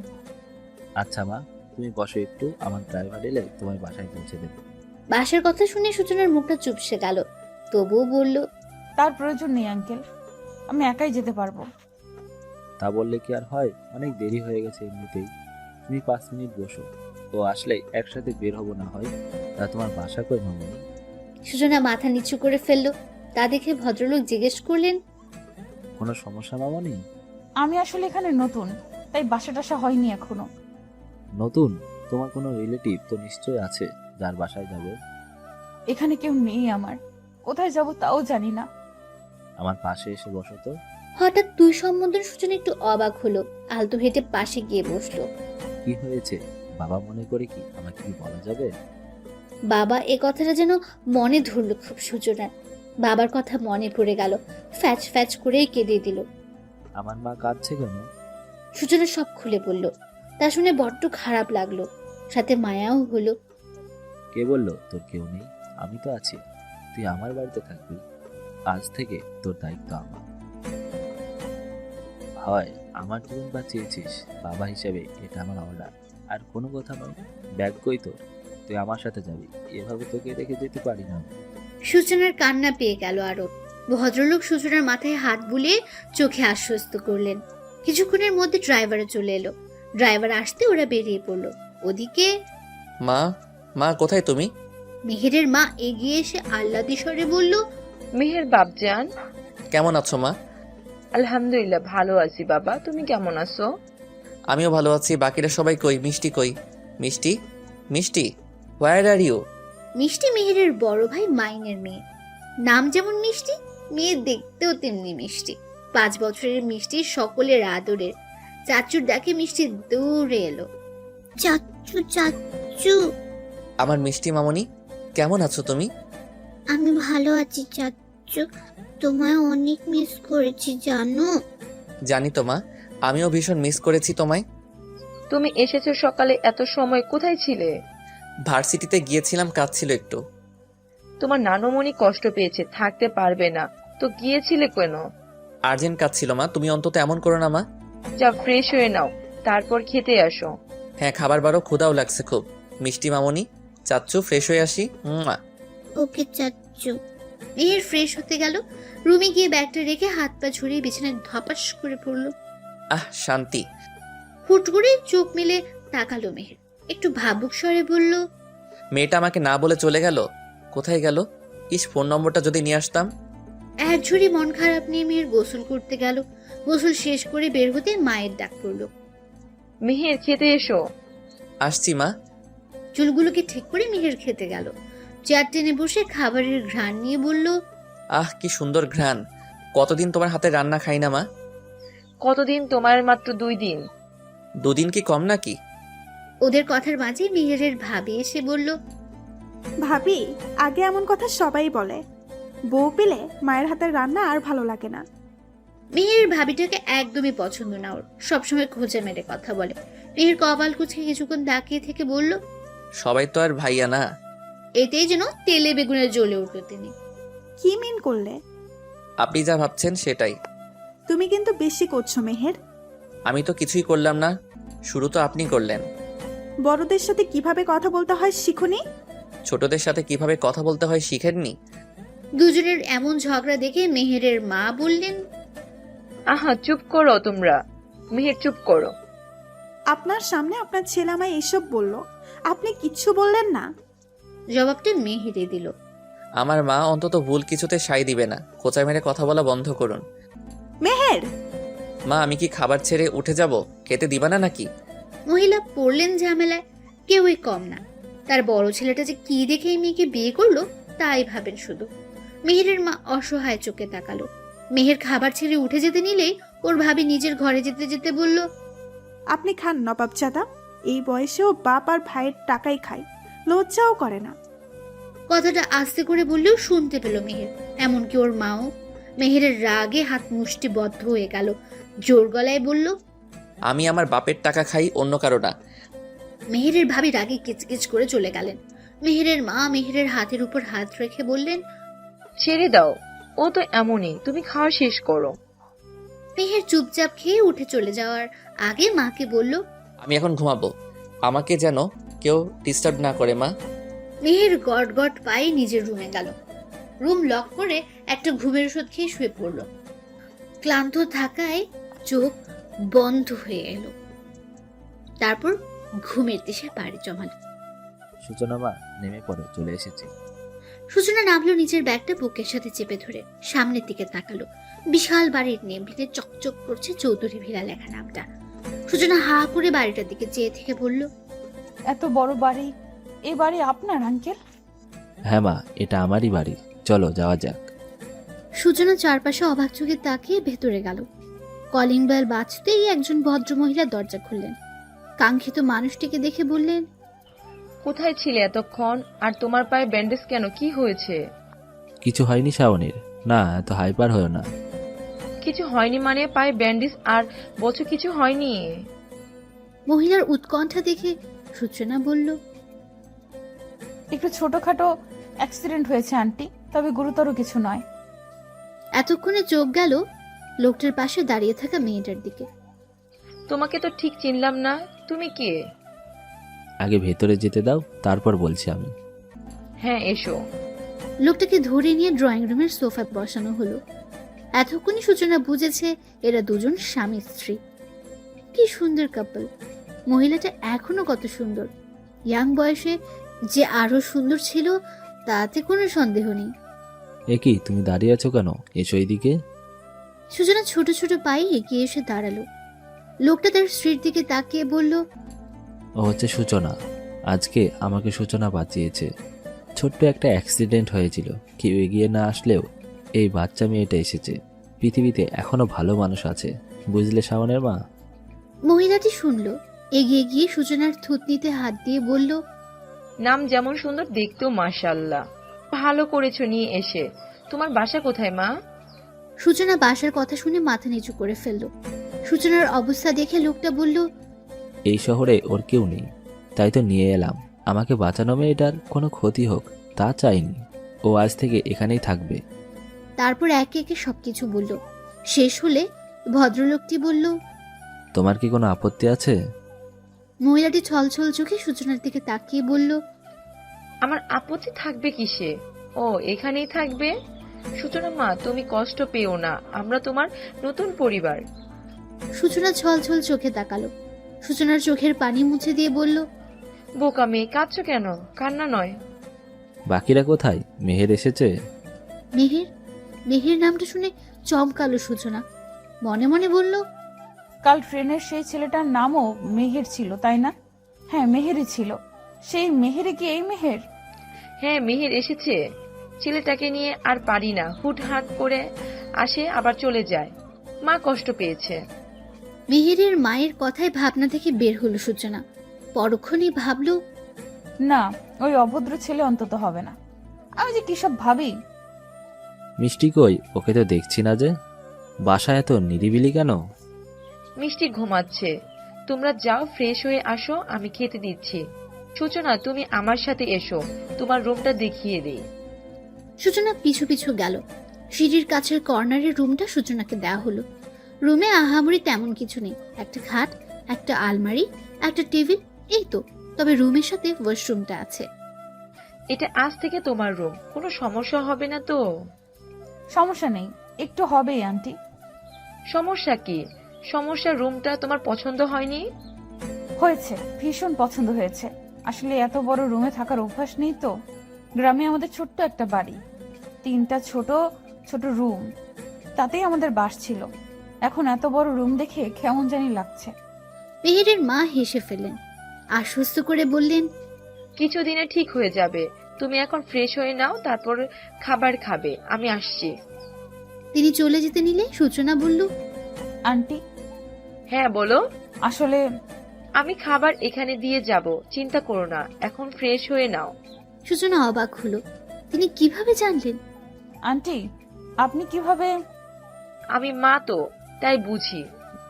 আচ্ছা মা, তুমি বসো একটু, আমার ড্রাইভার এলে তোমার বাসায় পৌঁছে দেবে। বাসার কথা শুনে সূচনার মুখটা চুপসে গেল, তবুও বলল, তার প্রয়োজন নেই আঙ্কেল, আমি একাই যেতে পারবো। তা বললে কি আর হয়, অনেক দেরি হয়ে গেছে এমনিতেই। তুমি 5 মিনিট বসো, ও আসলে একসাথে বের হবো না হয়। তা তোমার বাসা কই মামনি? সূচনা মাথা নিচু করে ফেললো। তা দেখে ভদ্রলোক জিজ্ঞেস করলেন, কোনো সমস্যা মামনি? আমি আসলে এখানে নতুন, তাই বাসা টাসা হয়নি এখনো। নতুন? তোমার কোনো রিলেটিভ তো নিশ্চয় আছে যার বাসায় যাবে। এখানে কেউ নেই আমার, কোথায় যাব তাও জানি না। আমার পাশে এসে বসো তো। হঠাৎ দুই সম্বোধন সূচনা একটু অবাক হলো, আলতো হেঁটে পাশে গিয়ে বসলো। কি হয়েছে? বাবা মনে করে কি আমাকে কি বলা যাবে? বাবা, এ কথাটা যেন মনে ধরলো খুব সূচনার। বাবার কথা মনে পড়ে গেল, ফ্যাচ ফ্যাচ করে কেঁদে দিল। আমার মা কাঁদছে কেন? সূচনা সব খুলে বলল। তা শুনে বড্ড খারাপ লাগলো, সাথে মায়াও হলো। কে বললো তোর কেউ নেই? আমি তো আছি, তুই আমার বাড়িতে থাকবি। আজ থেকে তোর দায়িত্ব আমার। হয় আমার জীবন বাঁচিয়েছিস, বাবা হিসেবে এটা আমার অর্ডার, আর কোনো কথা নয়। ব্যাগ কই তোর? তুই আমার সাথে যাবি, এভাবে তোকে রেখে যেতে পারি না। সূচনার কান্না পেয়ে গেল আরো। ভদ্রলোক সূচনার মাথায় হাত বুলিয়ে চোখে আশ্বস্ত করলেন। কিছুক্ষণের মধ্যে ড্রাইভারও চলে এলো। ড্রাইভার আসতে ওরা বেরিয়ে পড়লো। ওদিকে মা, মা কোথায় তুমি? মেহেরের মা এগিয়ে এসে আহ্লাদি স্বরে বলল, মেহের বাপজান, কেমন আছো মা? আলহামদুলিল্লাহ ভালো আছি বাবা, তুমি কেমন আছো? আমিও ভালো আছি। বাকিরা সবাই কই? মিষ্টি কই? মিষ্টি, মিষ্টি, হোয়ার আর ইউ? মিষ্টি মেহেরের বড় ভাই মাইনের মেয়ে। নাম যেমন মিষ্টি, মেয়ে দেখতেও তেমনি মিষ্টি। 5 বছরের মিষ্টি সকলের আদরের। চাচুর ডাকে মিষ্টি দৌড়ে এলো। চাচু চাচু। আমার মিষ্টি মামনি, কেমন আছো তুমি? আমি ভালো আছি চাচু, তোমায় অনেক মিস করেছি জানো। জানি তো মা, আমিও ভীষণ মিস করেছি তোমায়। তুমি এসেছো সকালে, এত সময় কোথায় ছিলে? ভার্সিটিতে গিয়েছিলাম, কাজ ছিল একটু। তোমার নানুমণি কষ্ট পেয়েছে, থাকতে পারবে না, তো গিয়েছিলে কেন? আর্জেন্ট কাজ ছিল মা, তুমি অন্তত এমন করো না মা। যা ফ্রেশ হয়ে নাও, তারপর খেতে আসো। হ্যাঁ, খাবার বারও ক্ষুধাও লাগছে খুব। মিষ্টি মামনি, চাচ্চু ফ্রেশ হয়ে আসি। ওকে চাচু। মেহের ফ্রেশ হতে গেল, রুমে গিয়ে ব্যাগটা রেখে হাত পা ঝরিয়ে বিছানায় ধপাস করে পড়লো। আহ, শান্তি। হুট করে চোখ মেলে তাকালো মেহের, একটু ভাবুক স্বরে বলল, মেয়েটা আমাকে না বলে চলে গেল, কোথায় গেল? ইস, ফোন নম্বরটা যদি নিয়ে আসতাম। এক ঝুড়ি মন খারাপ নিয়ে মেহের গোসল করতে গেল। গোসল শেষ করে বের হতে মায়ের ডাক পড়লো। মেহের খেতে এসো। আসছি মা। চুলগুলোকে ঠিক করে মেহের খেতে গেল। চেয়ার টেনে বসে খাবারের ঘ্রাণ নিয়ে বলল, আহ, কি সুন্দর ঘ্রাণ। কতদিন তোমার হাতে রান্না খাই না মা। কতদিন? তোমার মাত্র 2 দিন। 2 দিন কি কম নাকি? ওদের কথার মাঝে মেহেরের ভাবি এসে বলল, ভাবি, আগে এমন কথা সবাই বলে, বউ পেলে মায়ের হাতের রান্না আর ভালো লাগে না। মেহের ভাবিটাকে একদমই পছন্দ না ওর, সবসময় খোঁজা মেরে কথা বলে। মেহের কপাল কুচকে কিছুক্ষণ তাকিয়ে থেকে বলল, সবাই তো আর ভাইয়া না। এতেই যেন তেলে বেগুনে জ্বলে উঠল তিনি। কি মিন করলে? আপনি যা ভাবছেন সেটাই। তুমি কিন্তু বেশি করছো মেহের। আমি তো কিছুই করলাম না, শুরু তো আপনি করলেন। বড়দের সাথে কিভাবে কথা বলতে হয় শিখুনি? ছোটদের সাথে কিভাবে কথা বলতে হয় শিখেননি? দুজনের এমন ঝগড়া দেখে মেহেরের মা বললেন, আহা, চুপ করো তোমরা। মেহের চুপ করো। আপনার সামনে আপনার ছেলে আমায় এসব বলল, আপনি কিচ্ছু বললেন না। জবাবটা মেহেরে দিল। আমার মা অন্তত ভুল কিছুতে সাই দিবে না। খোঁচা মেরে কথা বলা বন্ধ করুন। মেহের! মা, আমি কি খাবার ছেড়ে উঠে যাব? খেতে দিবা না নাকি? মহিলা পড়লেন ঝামেলায়, কেউই কম না। তার বড় ছেলেটা যে কি দেখে এই মেয়েকে বিয়ে করলো তাই ভাবেন শুধু। মেহেরের মা অসহায় চোখে তাকালো। মেহের খাবার ছেড়ে উঠে যেতে নিলেই ওর ভাবি নিজের ঘরে যেতে যেতে বলল, আপনি খান নবাবজাদা, এই বয়সেও বাপ আর ভাইয়ের টাকাই খায়, লজ্জাও করে না। কথাটা আস্তে করে বললেও শুনতে পেল মেহের, এমনকি ওর মাও। মেহেরের রাগে হাত মুষ্টিবদ্ধ হয়ে গেল, জোর গলায় বলল, আমি আমার বাপের টাকা খাই, অন্য কারো না। মেহেরের ভাবি রাগে কিচকিচ করে চলে গেলেন। মেহেরের মা মেহেরের হাতের উপর হাত রেখে বললেন, ছেড়ে দাও, ও তো এমনই, তুমি খাওয়া শেষ করো। মেহের চুপচাপ খেয়ে উঠে চলে যাওয়ার আগে মাকে বলল, আমি এখন ঘুমাবো, আমাকে যেন কেউ ডিস্টার্ব না করে মা। মেহের গট গট পায়ে নিজের রুমে গেল। রুম লক করে একটা ঘুমের ওষুধ খেয়ে শুয়ে পড়ল। ক্লান্ত থাকায় চোখ বন্ধ হয়ে এলো। তারপর ঘুমের দেশে পাড়ি জমাল। সূচনা মা, নেমে পড়ো, চলে এসেছি। সূচনা নামলো, নিজের ব্যাগটা বুকের সাথে চেপে ধরে সামনের দিকে তাকালো। বিশাল বাড়ির নেমপ্লেটে চকচক করছে চৌধুরী ভিলা লেখা নামটা। সূচনা হা করে বাড়িটার দিকে চেয়ে থেকে বলল, এত বড় বাড়ি, এই বাড়ি আপনার আঙ্কেল? হ্যাঁ মা, এটা আমারই বাড়ি, চলো যাওয়া যাক। সূচনা চারপাশে অবাক চোখে তাকিয়ে ভেতরে গেল। কলিং বেল বাজতেই একজন ভদ্রমহিলা দরজা খুললেন। কাঙ্ক্ষিত মানুষটিকে দেখে বললেন, কোথায় ছিলে এতক্ষণ? আর তোমার পায়ে ব্যান্ডেজ কেন, কি হয়েছে? কিছু হয়নি শাওনের, না এত হাইপার হয়েও না। কিছু হয়নি মানে? পায়ে ব্যান্ডেজ আর বলছো কিছু হয়নি? মহিলার উৎকণ্ঠা দেখে সূচনা বলল, একটু ছোটখাটো অ্যাক্সিডেন্ট হয়েছে আন্টি, তবে গুরুতর কিছু নয়। এতক্ষণে চোখ গেল লোকটার পাশে দাঁড়িয়ে থাকা মেয়েটার দিকে। তোমাকে তো ঠিক চিনলাম না, তুমি কে? আগে ভেতরে যেতে দাও, তারপর বলছি আমি। হ্যাঁ এসো। লোকটাকে ধরে নিয়ে ড্রয়িং রুমের সোফায় বসানো হলো। এতক্ষণই সূচনা বুঝেছে এরা দুজন স্বামী স্ত্রী। কি সুন্দর কাপল। মহিলাটা এখনো কত সুন্দর, ইয়াং বয়সে যে আরো সুন্দর ছিল তাতে কোনো সন্দেহ নেই। এ কি, তুমি দাঁড়িয়ে আছো কেন? এসো এইদিকে। সূচনা ছোট ছোট পায়ে এগিয়ে এসে দাঁড়ালো। লোকটা তার স্ত্রীর দিকে তাকিয়ে বলল, ও হচ্ছে সূচনা। আজকে আমাকে সূচনা বাঁচিয়েছে। ছোট্ট একটা অ্যাক্সিডেন্ট হয়েছিল, কেউ এগিয়ে না আসলেও এই বাচ্চা মেয়েটা এসেছে। পৃথিবীতে এখনো ভালো মানুষ আছে, বুঝলে শাওনের মা? মহিলাটি শুনল, এগিয়ে গিয়ে সূচনার থুতনিতে হাত দিয়ে বলল, নাম যেমন সুন্দর, দেখতেও মাশাআল্লাহ। ভালো করেছো নিয়ে এসে। তোমার বাসা কোথায় মা? সূচনা বাসার কথা শুনে মাথা নিচু করে ফেলল। সূচনার অবস্থা দেখে লোকটা বলল, এই শহরে ওর কেউ নেই, তাই তো নিয়ে এলাম। আমাকে বাঁচানো মেয়েটার কোনো ক্ষতি হোক তা চাইনি। ও আজ থেকে এখানেই থাকবে। তারপর একে একে সবকিছু বলল। শেষ হলে ভদ্রলোকটি বলল, তোমার কি কোনো আপত্তি আছে? মহিলাটি ছলছল চোখে সূচনার দিকে তাকিয়ে বলল, আমার আপত্তি থাকবে কিসে? ও এখানেই থাকবে। সূচনা মা, তুমি কষ্ট পেও না, আমরা তোমার নতুন পরিবার। সূচনা ছলছল চোখে তাকালো। সূচনার চোখের পানি মুছে দিয়ে বলল, বোকা মেয়ে, কাঁদছো কেন? কান্না নয়। বাকিরা কোথায়? মেহের এসেছে? মেহের? মেহের নামটা শুনে চমকালো সূচনা। মনে মনে বলল, কাল ট্রেনের সেই ছেলেটার নামও মেহের ছিল, তাই না? হ্যাঁ, মেহেরই ছিল। সেই মেহেরে কি এই মেহের? হ্যাঁ, মেহের এসেছে। ছেলেটাকে নিয়ে আর পারি না, হুটহাট করে আসে আবার চলে যায়। মা কষ্ট পেয়েছে। মেহেরের মায়ের কথায় ভাবনা থেকে বের হলো সূচনা। পরক্ষণেই ভাবল, না, ওই অভদ্র ছেলে অন্তত হবে না। আমি যে কি সব ভাবি। মিষ্টি কই? ওকে তো দেখছি না যে। বাসা এত নিরিবিলি কেন? মিষ্টি ঘুমাচ্ছে। তোমরা যাও, ফ্রেশ হয়ে আসো, আমি খেতে দিচ্ছি। সূচনা, তুমি আমার সাথে এসো, তোমার রুমটা দেখিয়ে দিই। সূচনা পিছু পিছু গেল। সিঁড়ির কাছের কর্নারের রুমটা সূচনাকে দেওয়া হলো। রুমে আহামরি তেমন কিছু নেই। একটা খাট, একটা আলমারি, একটা টেবিল, এই তো। তবে রুমের সাথে ওয়াশরুমটা আছে। এটা আজ থেকে তোমার রুম, কোনো সমস্যা হবে না তো? সমস্যা নেই, একটু হবেই আন্টি। সমস্যা কি? সমস্যা রুমটা তোমার পছন্দ হয়নি? হয়েছে, ভীষণ পছন্দ হয়েছে। আসলে এত বড় রুমে থাকার অভ্যাস নেই তো। গ্রামে আমাদের ছোট্ট একটা বাড়ি, 3টা ছোট ছোট রুম, তাতেই আমাদের বাস ছিল। এখন এত বড় রুম দেখে কেমন জানি লাগছে। মেহেরের মা হেসে ফেললেন, আশ্বস্ত করে বললেন, কিছুদিনে ঠিক হয়ে যাবে। তুমি এখন ফ্রেশ হয়ে নাও, তারপর খাবার খাবে। আমি আসছি। তিনি চলে যেতে নিলে সূচনা বলল, আন্টি, হ্যাঁ বলো। আসলে আমি খাবার এখানে দিয়ে যাব, চিন্তা করো না। এখন ফ্রেশ হয়ে নাও। সূচনা অবাক হলো, তিনি কিভাবে জানলেন? আন্টি, আপনি কিভাবে? আমি মা তো, তাই বুঝি।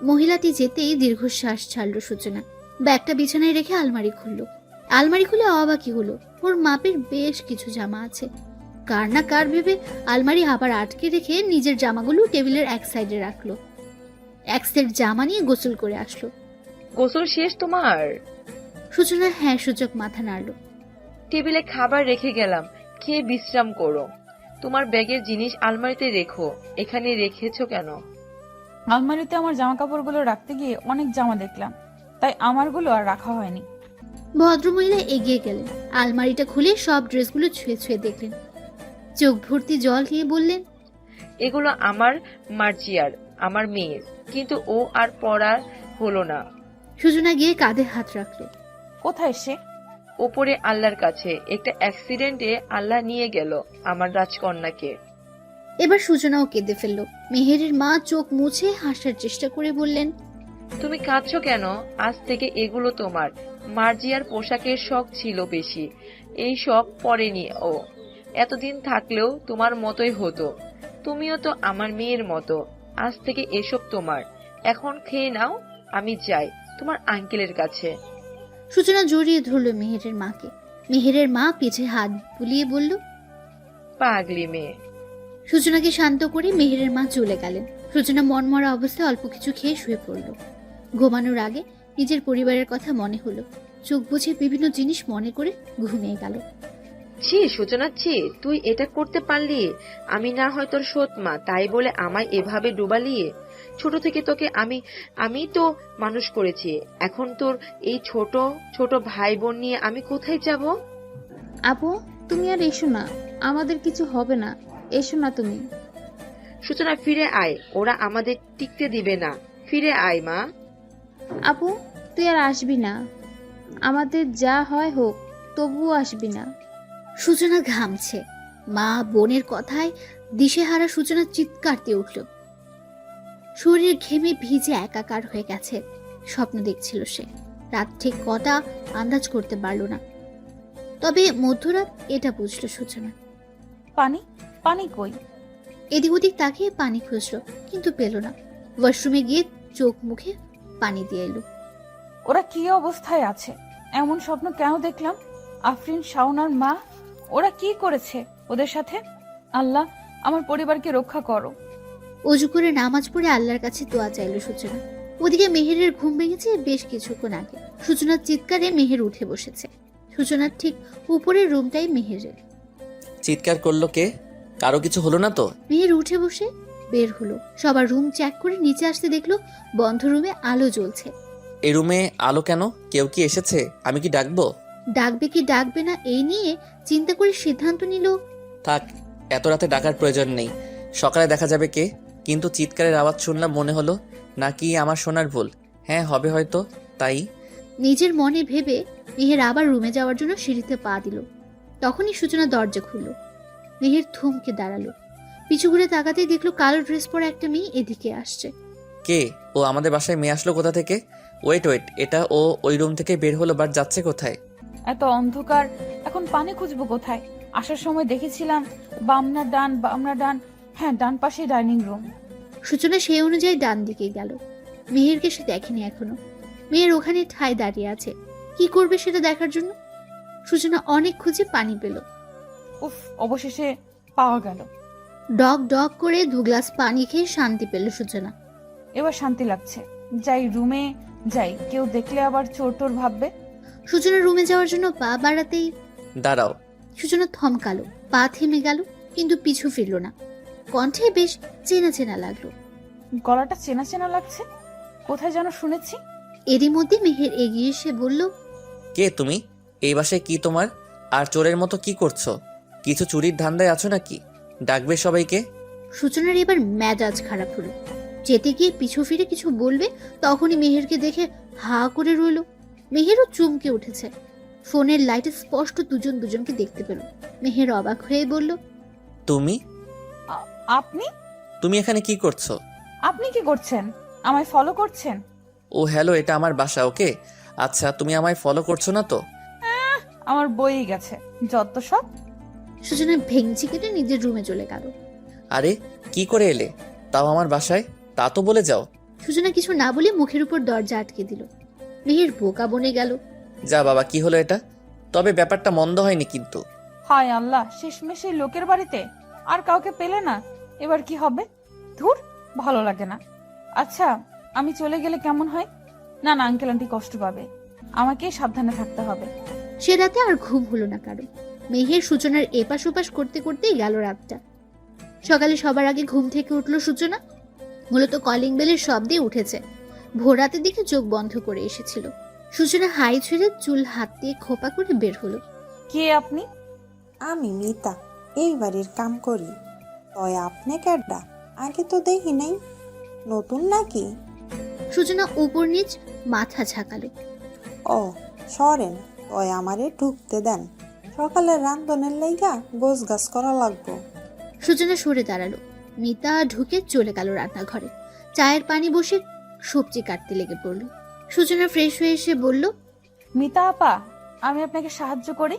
মহিলাটি যেতেই দীর্ঘশ্বাস ছাড়লো সূচনা। ব্যাগটা বিছানায় রেখে আলমারি খুলল। আলমারি খুলে অবাকই হলো, ওর মাপের বেশ কিছু জামা আছে। কার না কার ভেবে আলমারি আবার আটকে রেখে নিজের জামাগুলো টেবিলের এক সাইডে রাখলো। এক সেট জামা নিয়ে গোসল করে আসলো। গোসল শেষ তোমার? সূচনা হ্যাঁ সূচক মাথা নাড়ল। টেবিলে খাবার রেখে গেলাম, খেয়ে বিশ্রাম করো। তোমার ব্যাগের জিনিস আলমারিতে রেখো। এখানে রেখেছো কেন? আলমারিতে আমার জামা কাপড়গুলো রাখতে গিয়ে অনেক জামা দেখলাম, তাই আমারগুলো আর রাখা হয়নি। ভদ্রমহিলা এগিয়ে গেলেন, আলমারিটা খুলে সব ড্রেসগুলো ছুঁয়ে ছুঁয়ে দেখলেন। চোখ ভর্তি জল দিয়ে বললেন, এগুলো আমার মার্জিয়ার, আমার মেয়ের, কিন্তু ও আর পড়ার হলো না। সূচনা গিয়ে কাঁধে হাত রাখলো। কোথায় সে? ওপরে আল্লাহর কাছে। একটা অ্যাক্সিডেন্টে আল্লাহ নিয়ে গেল আমার রাজকন্যাকে। এবার সূচনাও কেঁদে ফেললো। মেহেরের মা চোখ মুছে হাসার চেষ্টা করে বললেন, তুমি কাঁদছো কেন? আজ থেকে এগুলো তোমার। মার্জিয়ার পোশাকের শখ ছিল বেশি, এই শখ পরেনি ও। এতদিন থাকলেও তোমার মতোই হতো। তুমিও তো আমার মেয়ের মতো। আজ থেকে এসব তোমার। এখন খেয়ে নাও, আমি যাই তোমার আঙ্কেলের কাছে। সূচনা জড়িয়ে ধরল মেহেরের মাকে। মেহেরের মা পিঠে হাত বুলিয়ে বলল, পাগলি মেয়ে। সূচনাকে শান্ত করে মেহেরের মা চলে গেলেন। সূচনা মনমরা অবস্থায় অল্প কিছু খেয়ে শুয়ে পড়ল। ঘুমানোর আগে নিজের পরিবারের কথা মনে হলো। চোখ বুঝে বিভিন্ন জিনিস মনে করে ঘুমিয়ে গেল। ছি সূচনা, ছি, তুই এটা করতে পারলি? আমি না হয় তোর সৎ মা, তাই বলে আমায় এভাবে ডুবালি? ছোট থেকে তোকে আমি তো মানুষ করেছি। এখন তোর এই ছোট ছোট ভাই বোন নিয়ে আমি কোথায় যাব? আপু, তুমি আর এসো না, আমাদের কিছু হবে না, এসো না তুমি। সূচনা, ফিরে আয়, ওরা আমাদের টিকতে দিবে না। ফিরে আয় মা। আপু, তুই আর আসবি না, আমাদের যা হয় হোক, তবুও আসবি না। সূচনা ঘামছে। মা বোনের কথায় দিশেহারা সূচনা চিৎকার দিয়ে উঠল। শরীর ঘেমে ভিজে একাকার হয়ে গেছে। স্বপ্ন দেখছিল সে। রাত ঠিক কটা আন্দাজ করতে পারল না, তবে মধ্যরাত এটা বুঝল সূচনা। পানি, পানি কই? এদিক ওদিক তাকিয়ে পানি খুঁজলো, কিন্তু পেল না। ওয়াশরুমে গিয়ে চোখ মুখে পানি দিয়ে এলো। ওরা কি অবস্থায় আছে? এমন স্বপ্ন কেন দেখলাম? আফরিন, শাওনার মা, ওরা কি করেছে ওদের সাথে? আল্লাহ, আমার পরিবারকে রক্ষা করো। অজু করে নামাজ পড়ে আল্লাহর কাছে দোয়া চাইলো সূচনা। ওদিকে মেহেরের ঘুম ভেঙেছে বেশ কিছুক্ষণ আগে। সূচনার চিৎকারে মেহের উঠে বসেছে। সূচনার ঠিক উপরের রুমটাই মেহেরের। চিৎকার করলো কে? কারো কিছু হলো না তো? মেহের উঠে বসে বের হলো। সবার রুম চেক করে নিচে আসতে দেখলো বন্ধ রুমে আলো জ্বলছে। এই রুমে আলো কেন? কেউ কি এসেছে? আমি কি ডাকবো? ডাকবে কি ডাকবে না এই নিয়ে চিন্তা করে সিদ্ধান্ত নিল, থাক, এত রাতে ডাকার প্রয়োজন নেই, সকালে দেখা যাবে কে। কিন্তু চিৎকারের আওয়াজ শুনলাম, মনে হলো নাকি আমার শোনার ভুল। হ্যাঁ, হবে হয়তো, তাই। নিজের মনে ভেবে মেহের আবার রুমে যাওয়ার জন্য সিঁড়িতে পা দিল। তখনই সূচনা দরজা খুলল। মেহের থমকে দাঁড়ালো। পিছু ঘুরে তাকাতেই দেখলো কালো ড্রেস পরা একটা মেয়ে এদিকে আসছে। কে ও? আমাদের বাসায় মেয়ে আসলো কোথা থেকে? ওয়েট, এটা ও ওই রুম থেকে বের হলো, বাট যাচ্ছে কোথায়? এত অন্ধকার, এখন পানি খুঁজবো কোথায়? আসার সময় দেখেছিলাম বামনা ডান, হ্যাঁ ডান পাশে ডাইনিং রুম। সূচনা সেই অনুযায়ী ডান দিকে গেল। মেহেরকে সে দেখেনি এখনো। মেয়ের ওখানে ঠায় দাঁড়িয়ে আছে, কি করবে সেটা দেখার জন্য। সূচনা অনেক খুঁজে পানি পেল। উফ, অবশেষে পাওয়া গেল। ডগ ডগ করে 2 গ্লাস পানি খেয়ে শান্তি পেল সূচনা। এবার শান্তি লাগছে। যাই রুমে যাই, কেউ দেখলে আবার চোর টোর ভাববে। সূচনা রুমে যাওয়ার জন্য পা বাড়াতেই দাঁড়াও। সূচনা থমকালো, পা থেমে গেল, কিন্তু পিছু ফিরল না। কণ্ঠে বেশ চেনা চেনা লাগলো। গলাটা চেনা চেনা লাগছে, কোথায় যেন শুনেছি। এরই মধ্যে মেহের এগিয়ে এসে বলল, কে তুমি? এই বাসায় কি তোমার? আর চোরের মতো কি করছো? কিছু চুরির ধান্দায় আছো নাকি? ডাকবে সবাইকে। সূচনার এবার মেজাজ খারাপ হলো। যেতে গিয়ে পিছু ফিরে কিছু বলবে, তখনই মেহেরকে দেখে হা করে রইল। মেহেরও চমকে উঠেছে। ফোনের লাইটে স্পষ্ট দুজন দুজনকে দেখতে পেল। মেহের অবাক হয়ে বলল, তুমি আপনি তুমি এখানে কি করছো? আপনি কি করছেন? আমায় ফলো করছেন? ও হ্যালো, এটা আমার বাসা। ওকে, আচ্ছা তুমি আমায় ফলো করছো না তো? আমার বই গেছে যত সব। সূচনা ভেঙচি কেটে নিজের রুমে চলে গেল। আরে কি করে এলে তাও আমার বাসায়? তা তো বলে যাও। সূচনা কিছু না বলে মুখের উপর দরজা আটকে দিল। মেহের বোকা বনে গেল। যা বাবা, কি হলো এটা? তবে ব্যাপারটা মন্দ হয়নি কিন্তু। হায় আল্লাহ, শেষমেশ এই লোকের বাড়িতে আর কাউকে পেলে না। এবার কি হবে? ধুর, ভালো লাগে না। আচ্ছা, আমি চলে গেলে কেমন হয়? না না, আঙ্কেল আন্টি কষ্ট পাবে। আমাকে সাবধানে থাকতে হবে। সে রাতে আর ঘুম হলো না কারো। মেহের সূচনার এপাশ ওপাশ করতে করতেই গেল রাতটা। সকালে সবার আগে ঘুম থেকে উঠল সূচনা। মূলত কলিং বেলের শব্দে উঠেছে। ভোর রাতের দিকে চোখ বন্ধ করে এসেছিল। সূচনা হাই ছেড়ে চুল হাত দিয়ে খোপা করে বের হলো। কে আপনি? আমি মিতা, এই বাড়ির কাম করি। তয় আপনি কেডা? আগে তো দেখি নাই, নতুন নাকি? সূচনা উপর নিচ মাথা ঝাঁকালো। ও সরেন, তয় আমারে ঢুকতে দেন। সকালে রান্ধনের লাইগা গোছ গাছ করা লাগবো। সূচনা সরে দাঁড়ালো। মিতা ঢুকে চলে গেল রান্নাঘরে। চায়ের পানি বসে সবজি কাটতে লেগে পড়ল। সূচনা ফ্রেশ হয়ে এসে বলল, মিতা আপা, আমি আপনাকে সাহায্য করি।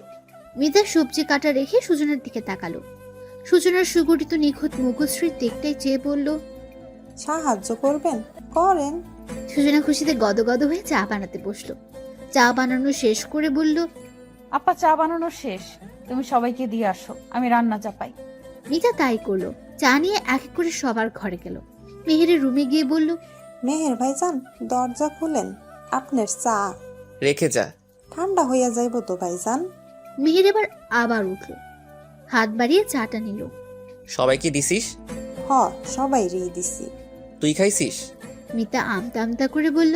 মিতা সবজি কাটা রেখে সূচনার দিকে তাকালো। সূচনার সুগঠিত নিখুঁত মুখশ্রীর দিকটাই চেয়ে বলল, সাহায্য করবেন? করেন। সূচনা খুশিতে গদগদ হয়ে চা বানাতে বসলো। চা বানানো শেষ করে বলল, আপা, চা বানানো শেষ, তুমি সবাইকে দিয়ে আসো, আমি রান্না চাপাই। মিতা তাই করলো। চা নিয়ে এক এক করে সবার ঘরে গেল। মেহেরের রুমে গিয়ে বলল, মেহের ভাইজান, দরজা খুলেন, আপনার চা। রেখে যা। ঠান্ডা হইয়া যাইব তো ভাইজান। মেহের এবার আবার উঠল, হাত বাড়িয়ে চাটা নিল। সবাইকে দিছিস? হ, সবাই রেই দিছি। তুই খাইছিস? মিতা আমতা আমতা করে বলল,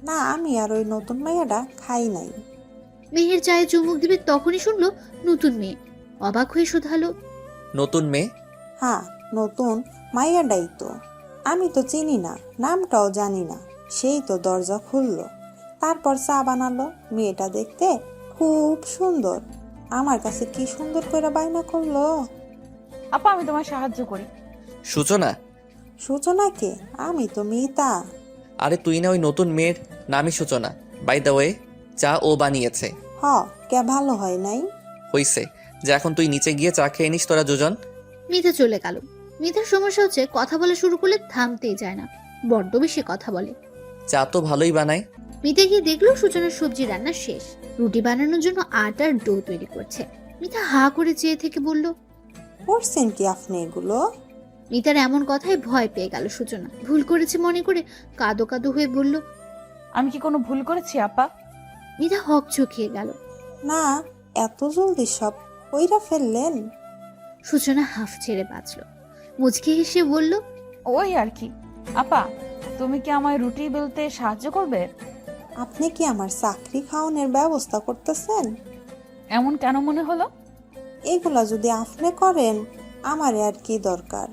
না, আমি আর ওই নতুন মাইয়াটা খাই নাই। মেহের চায়ে চুমুক দিবে তখনই শুনলো নতুন মেয়ে। অবাক হয়ে শুধালো, নতুন মেয়ে? হ্যাঁ, নতুন মাইয়াটাই তো। আমি তো চিনি না, নামটাও জানি না। সেই তো দরজা খুললো, তারপর চা বানালো। মেয়েটা দেখতে খুব সুন্দর। আমার কাছে কি সুন্দর করে বায়না করলো। আপা, আমি তোমায় সাহায্য করি। সূচনা? সূচনাকে? আমি তো মিতা। আরে তুই না ওই নতুন মেয়ের নামই সূচনা। বাই দ্য ওয়ে, চা ও বানিয়েছে। হ, কে ভালো হয় নাই? হইছে, যে এখন তুই নিচে গিয়ে চা খেয়ে নিস তোরা দুজন। মিতা চলে গেল। মিতার সমস্যা হচ্ছে কথা বলা শুরু করলে থামতেই যায় না, বড্ড বেশি কথা বলে। চা তো ভালোই বানায়। মিতা গিয়ে দেখলো সূচনার সবজি রান্না শেষ। রুটি বানানোর জন্য আটার ডো তৈরি করছে। মিতা হা করে চেয়ে থেকে বলল, করছেন কি আপনি এগুলো? মিতার এমন কথায় ভয় পেয়ে গেল সূচনা। ভুল করেছে মনে করে কাদো কাদো হয়ে বলল, আমি কি কোনো ভুল করেছি আপা? মিতা হক চকিয়ে গেল। না, এত জলদি সব কইরা ফেললেন? সূচনা হাফ ছেড়ে বাঁচল। মুচকি হেসে বলল, ওই আর কি। আপা, তুমি কি আমায় রুটি বেলতে সাহায্য করবে? আপনি কি আমার চাকরি খাওয়ানোর ব্যবস্থা করতেছেন? এমন কেন মনে হলো? এগুলা যদি আপনি করেন, আমারে আর কি দরকার?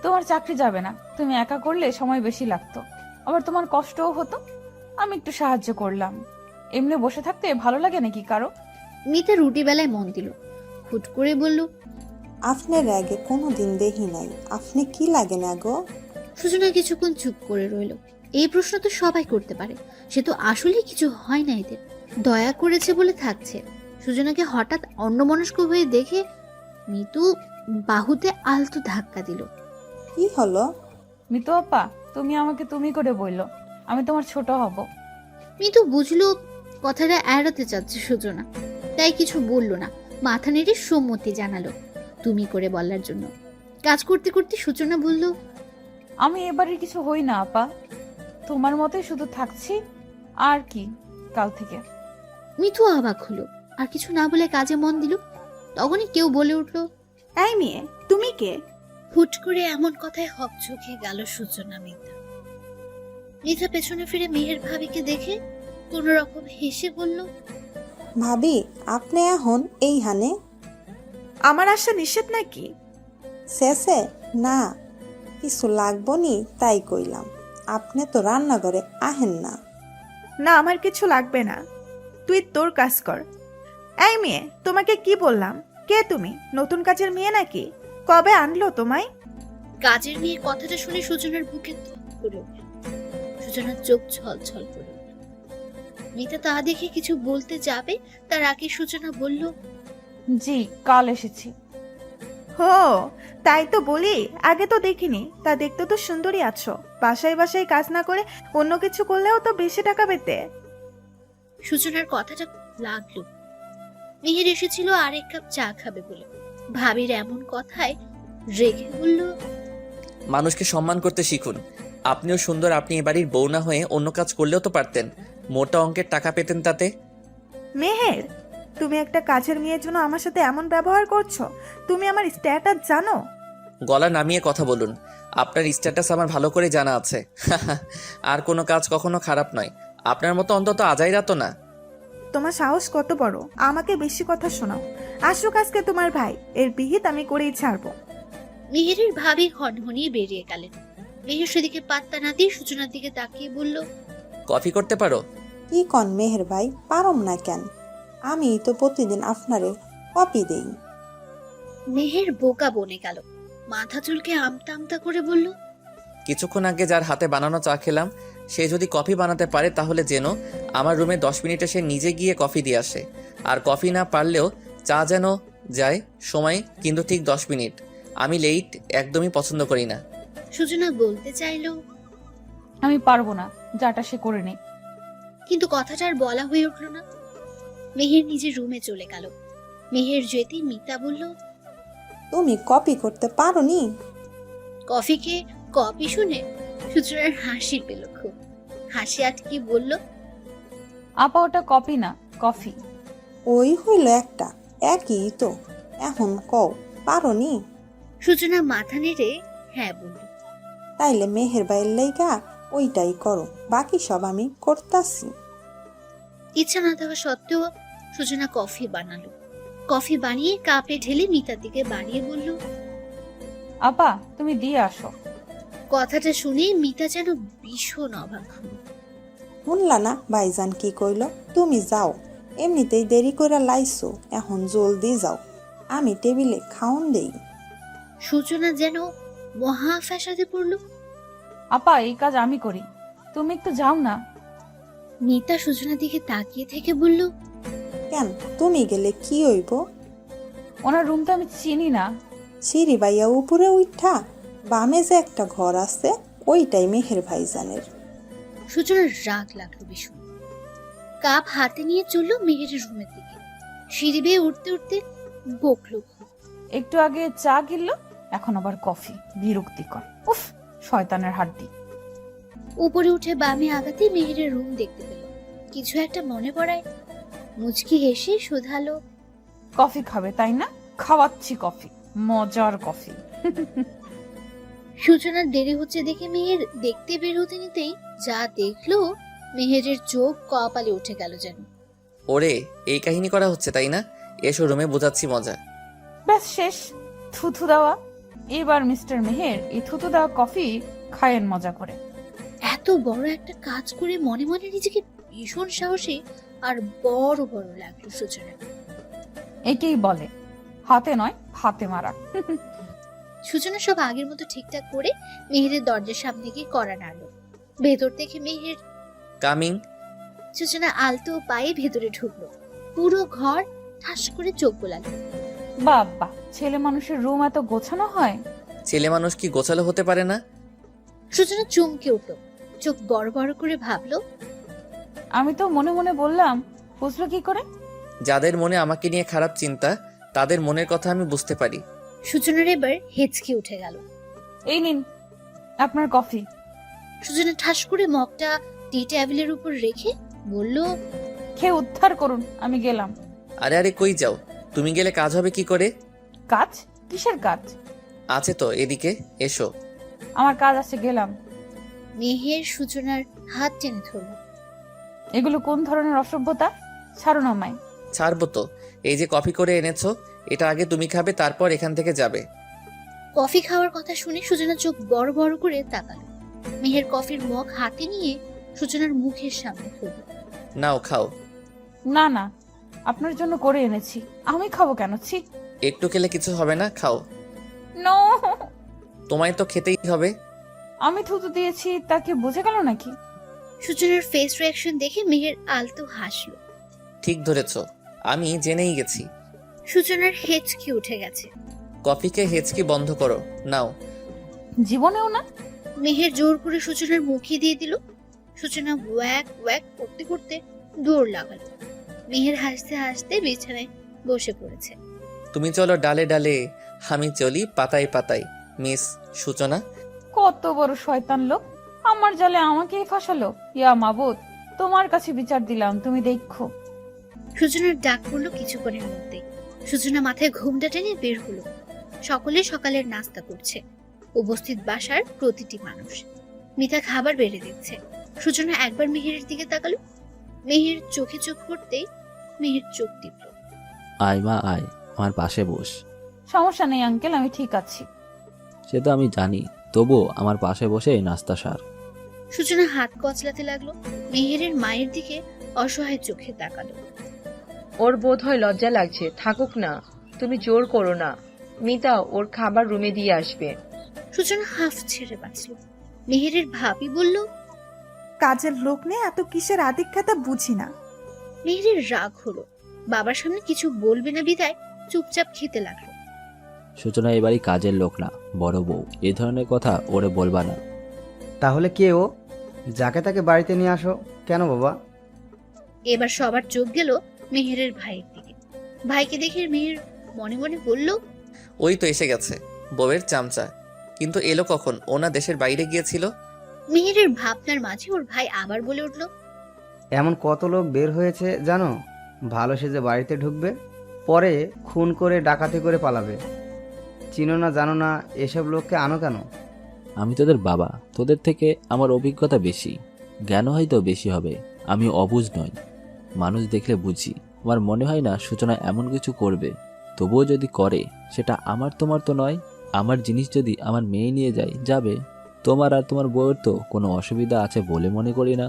তোমার চাকরি যাবে না, তুমি একা করলে সময় বেশি লাগতো, আবার তোমার কষ্টও হতো। আমি একটু সাহায্য করলাম। এমনি বসে থাকতে ভালো লাগে নাকি কারো? মিতা রুটি বেলায় মন দিল। হুট করে বলল, আপনার আগে কোনোদিন দেখি নাই। আপনি কি লাগে না গো? সূচনা কিছুক্ষণ চুপ করে রইল। এই প্রশ্ন তো সবাই করতে পারে, সে তো আসলেই কিছু হয় না এদের। দয়া করেছে বলে থাকছে। সূচনাকে হঠাৎ অন্যমনস্ক হয়ে দেখে মিতু বাহুতে আলতো ধাক্কা দিল। কি হলো? মিতু আপা, তুমি আমাকে তুমি করে বললো, আমি তোমার ছোট হব। মিতু বুঝলো কথাটা এড়াতে চাচ্ছে সূচনা, তাই কিছু বলল না। মাথা নেড়ে সম্মতি জানালো তুমি করে বলার জন্য। কাজ করতে করতে সূচনা বলল, আমি এবারে কিছু হই না আপা, তোমার মতোই শুধু থাকছি আর কি কাল থেকে। মিতু অবাক হলো, আর কিছু না বলে কাজে মন দিল। তখনই কেউ বলে উঠল, এই মেয়ে, তুমি কে? হুট করে এমন কথায় হক চোখে গেল সূচনা। মিতা পেছনে ফিরে মেহের ভাবিকে দেখে কোন রকম হেসে বলল, ভাবি, আপনি এখন এইখানে? আমার আসা নিষেধ নাকি? শেষে না, কিছু লাগবো নি তাই কইলাম। আপনি তো রান্নাঘরে আহেন না। না, আমার কিছু লাগবে না, তুই তোর কাজ কর। এই মেয়ে, তোমাকে কি বললাম? কে তুমি? নতুন কাজের মেয়ে নাকি? কবে আনলো তোমায়? কাজের মেয়ে কথাটা শুনে সূচনার বুকে ধক করে উঠল। সূচনার চোখ ছলছল করে উঠল। মিতা তা দেখে কিছু বলতে যাবে তার আগে সূচনা বলল, জি, কাল এসেছি। হো, তাই তো বলি, আগে তো দেখিনি। তা দেখতে তো সুন্দরী আছো। বাসায় বাসায় কাজ না করে অন্য কিছু করলেও তো বেশি টাকা পেতে। সূচনার কথাটা লাগলো। মেহের এসেছিল আর এক কাপ চা খাবে বলে। ভাবির এমন কথায় রেগে বলল, মানুষকে সম্মান করতে শিখুন। আপনিও সুন্দর, আপনি এ বাড়ির বউ না হয়ে অন্য কাজ করলেও তো পারতেন, মোটা অঙ্কের টাকা পেতেন তাতে। মেহের, তুমি একটা কাজের মেয়ের জন্য আমার সাথে এমন ব্যবহার করছো? তুমি আমার স্ট্যাটাস জানো? গলা নামিয়ে কথা বলুন। আপনার স্ট্যাটাস আমার ভালো করে জানা আছে। আর কোনো কাজ কখনো খারাপ নয়। আপনার মতো অন্তত আজাইরা তো না। তোমার সাহস কত বড়, আমাকে বেশি কথা শোনাও। আসুক আজকে তোমার ভাই, এর বিহিত আমি করেই ছাড়বো। মেহেরের ভাবি হনহনিয়ে বেরিয়ে গেলেন। মেহের সেদিকে পাত্তা না দিয়ে সূচনার দিকে তাকিয়ে বলল, কফি করতে পারো? কি কন মেহের ভাই, পারম না কেন? আমি তো প্রতিদিন আপনারে কপি দেই। মেহের বোকা বনে গেল। মাথা চুলকে আমতা আমতা করে বলল, কিছুক্ষণ আগে যার হাতে বানানো চা খেলাম, সে যদি কফি বানাতে পারে তাহলে যেন আমার রুমে 10 মিনিটে সে নিজে গিয়ে কফি দিয়ে আসে। আর কফি না পারলেও চা যেন যায় সময়, কিন্তু ঠিক 10 মিনিট। আমি লেট একদমই পছন্দ করি না। সূচনা বলতে চাইল, আমি পারবো না, যাটা সে করে নেই। কিন্তু কথাটা আর বলা হয়ে উঠল না। মেহের নিজের রুমে চলে গেল। মেহের যেতে মিতা বলল, তুমি কপি করতে পারো নি? কফি খেয়ে কপি শুনে সূচনার হাসি পেল খুব। হাসি আটকে বলল, আপা, ওটা কপি না, কফি। ওই হইল একটা, একই তো। এখন কও, পারো নি? সূচনা মাথা নেড়ে হ্যাঁ বলল। তাইলে মেহের ভাইয়ের লাইগা ওইটাই করো, বাকি সব আমি করতাছি। ইচ্ছা না থাকা সত্ত্বেও সূচনা কফি বানালো। কফি বানিয়ে কাপে ঢেলে মিতার দিকে বাড়িয়ে বলল, আপা, তুমি দিয়ে আসো। কথাটা শুনে মিতা যেন ভীষণ অবাক হলো। শুনলা না ভাইজান কি কইল? তুমি যাও, এমনিতেই দেরি করে লাইছো, এখন জলদি যাও, আমি টেবিলে খাওন দেই। সূচনা যেন মহা ফ্যাসাদে পড়ল। আপা, এই কাজ আমি করি, তুমি একটু যাও না। মিতা সূচনার দিকে তাকিয়ে থেকে বলল, কেন, তুমি গেলে কি হইব? ওনার রুমটা আমি চিনি না। সিঁড়ি বাইয়া উপরে উঠা বামে যে একটা ঘর আছে, ওইটাই মেহের ভাইজানের। সূচনার রাগ লাগলো ভীষণ। কাপ হাতে নিয়ে চলল মেহেরের রুমের দিকে। সিঁড়ি বেয়ে উঠতে উঠতে বকলো খুব। একটু আগে চা গিললো, এখন আবার কফি। বিরক্তিকর। উফ, শয়তানের হাড্ডি। উপরে উঠে বামে আগাতে মেহেরের রুম দেখতে পেল। কিছু একটা মনে পড়ায় মুচকি হেসে শোধালো, কফি খাবে তাই না? খাওয়াচ্ছি কফি, মজার কফি। সূচনার দেরি হচ্ছে দেখে মেহের দেখতে বের হতে নিতেই যা দেখলো, মেহেরের চোখ কপালে উঠে গেল যেন। ওরে, এই কাহিনী করা হচ্ছে তাই না? এসো রুমে, বোঝাচ্ছি মজা। ব্যাস শেষ, থুথু দেওয়া। এবার মিস্টার মেহের এই থুথু দেওয়া কফি খায়েন মজা করে। এত বড় একটা কাজ করে মনে মনে নিজেকে ভীষণ সাহসী আর বড় বড় লাগলো সূচনা। একেই বলে হাতে নয় হাতে মারা। সূচনা সব আগের মতো ঠিকঠাক করে মেহেরের দরজার সামনে গিয়ে কড়া নাড়লো। ভেতর থেকে মেহের কামিং। সূচনা আলতো পায়ে ভেতরে ঢুকলো। পুরো ঘর ঠাস করে চোখ বোলালো। বাবা, ছেলে মানুষের রুম এত গোছানো হয়? ছেলে মানুষ কি গোছালো হতে পারে না? সূচনা চমকে উঠলো, চোখ বড় বড় করে ভাবলো, আমি তো মনে মনে বললাম, বুঝলো কি করে? যাদের মনে আমাকে নিয়ে খারাপ চিন্তা, তাদের মনের কথা আমি বুঝতে পারি। সূচনার এবার হেঁচকি উঠে গেল। এই নিন আপনার কফি। সূচনা ঠাস করে মগটা টি টেবিলের উপর রেখে বলল, খেয়ে উদ্ধার করুন, আমি গেলাম। আরে আরে, কই যাও? তুমি গেলে কাজ হবে কি করে? কাজ? কিসের কাজ? আছে তো, এদিকে এসো। আমার কাজ আছে, গেলাম। মেহের সূচনার হাত টেনে ধরল। এগুলো কোন ধরনের অসভ্যতা? ছাড়ুন আমায়। ছাড়বো তো। এই যে কফি করে এনেছো, এটা আগে তুমি খাবে, তারপর এখান থেকে যাবে। কফি খাওয়ার কথা শুনে সূচনা চোখ বড় বড় করে তাকালো। মেহের কফির মগ হাতে নিয়ে সূচনার মুখের সামনে ধরল। নাও খাও। না না, আপনার জন্য করে এনেছি। আমি খাবো কেন? ছি। একটু খেলে কিছু হবে না, খাও। নো। তোমায় তো খেতেই হবে। আমি থুতু দিয়েছি তাকে বুঝে গেল নাকি? সূচনার ফেস রিয়াকশন দেখে মেহের আলতো হাসলো। ঠিক ধরেছ, আমি জেনেই গেছি। সূচনার হেঁচকি উঠে গেছে। কফিকে হেঁচকি বন্ধ করো, নাও। জীবনেও না। মেহের জোর করে সূচনার মুখে দিয়ে দিল। সূচনা ওয়াক ওয়াক করতে করতে দৌড় লাগালো। মেহের হাসতে হাসতে বিছানায় বসে পড়েছে। তুমি চলো ডালে ডালে, আমি চলি পাতায় পাতায়, মিস সূচনা। কত বড় শয়তান লোক, আমার জালে আমাকেই ফাঁসালো। ইয়া মাবুদ, তোমার কাছে বিচার দিলাম, তুমি দেখো। সূচনার ডাক পড়লো কিছুক্ষণের মধ্যে। সূচনা মাথায় ঘুমটা টেনে বের হলো। সকলে সকালের নাস্তা করছে। উপস্থিত বাসার প্রতিটি মানুষ। মিতা খাবার বেড়ে দিচ্ছে। সূচনা একবার মেহেরের দিকে তাকালো। মেহের চোখে চোখ পড়তেই মেহের চোখ টিপল। আয় মা আয়, আমার পাশে বস। সমস্যা নেই আঙ্কেল, আমি ঠিক আছি। সে তো আমি জানি, তবুও আমার পাশে বসে নাস্তা সার। সূচনা হাত কচলাতে লাগলো। মেহেরের মায়ের দিকে অসহায় চোখে তাকালো। ওর বোধ হয় লজ্জা লাগছে, থাকুক না, তুমি জোর করো না। মিতা ওর খাবার রুমে দিয়ে আসবে। সূচনা হাফ ছেড়ে বাঁচল। মেহেরের ভাবি বলল, কাজের লোক নিয়ে এত কিসের আদিক্ষেতা বুঝি না। মেহেরের রাগ হলো। বাবার সামনে কিছু বলবে না বিদায় চুপচাপ খেতে লাগলো। সূচনা এবারই কাজের লোক না, বড় বউ। এ ধরনের কথা ওরে বলবা না। তাহলে কে ও? যাকে তাকে বাড়িতে নিয়ে আসো কেন বাবা? এবার সবার চোখ গেল মেহেরের ভাইয়ের দিকে। ভাইকে দেখে মেহের মনে মনে বলল, ওই তো এসে গেছে, বউয়ের চামচা। কিন্তু এলো কখন? ওনা দেশের বাইরে গিয়েছিল। মেহেরের ভাবনার মাঝে ওর ভাই আবার বলে উঠল, এমন কত লোক বের হয়েছে জানো, ভালো সেজে বাড়িতে ঢুকবে, পরে খুন করে ডাকাতি করে পালাবে। চিনো না জানো না, এসব লোককে আনো কেন? আমি তোদের বাবা, তোদের থেকে আমার অভিজ্ঞতা বেশি, জ্ঞান হয়তো বেশি হবে। আমি অবুঝ নই, মানুষ দেখলে বুঝি। আমার মনে হয় না সূচনা এমন কিছু করবে। তবুও যদি করে, সেটা আমার তোমার তো নয়। আমার জিনিস যদি আমার মেয়ে নিয়ে যায়, যাবে। তোমার আর তোমার বউয়ের তো কোনো অসুবিধা আছে বলে মনে করি না।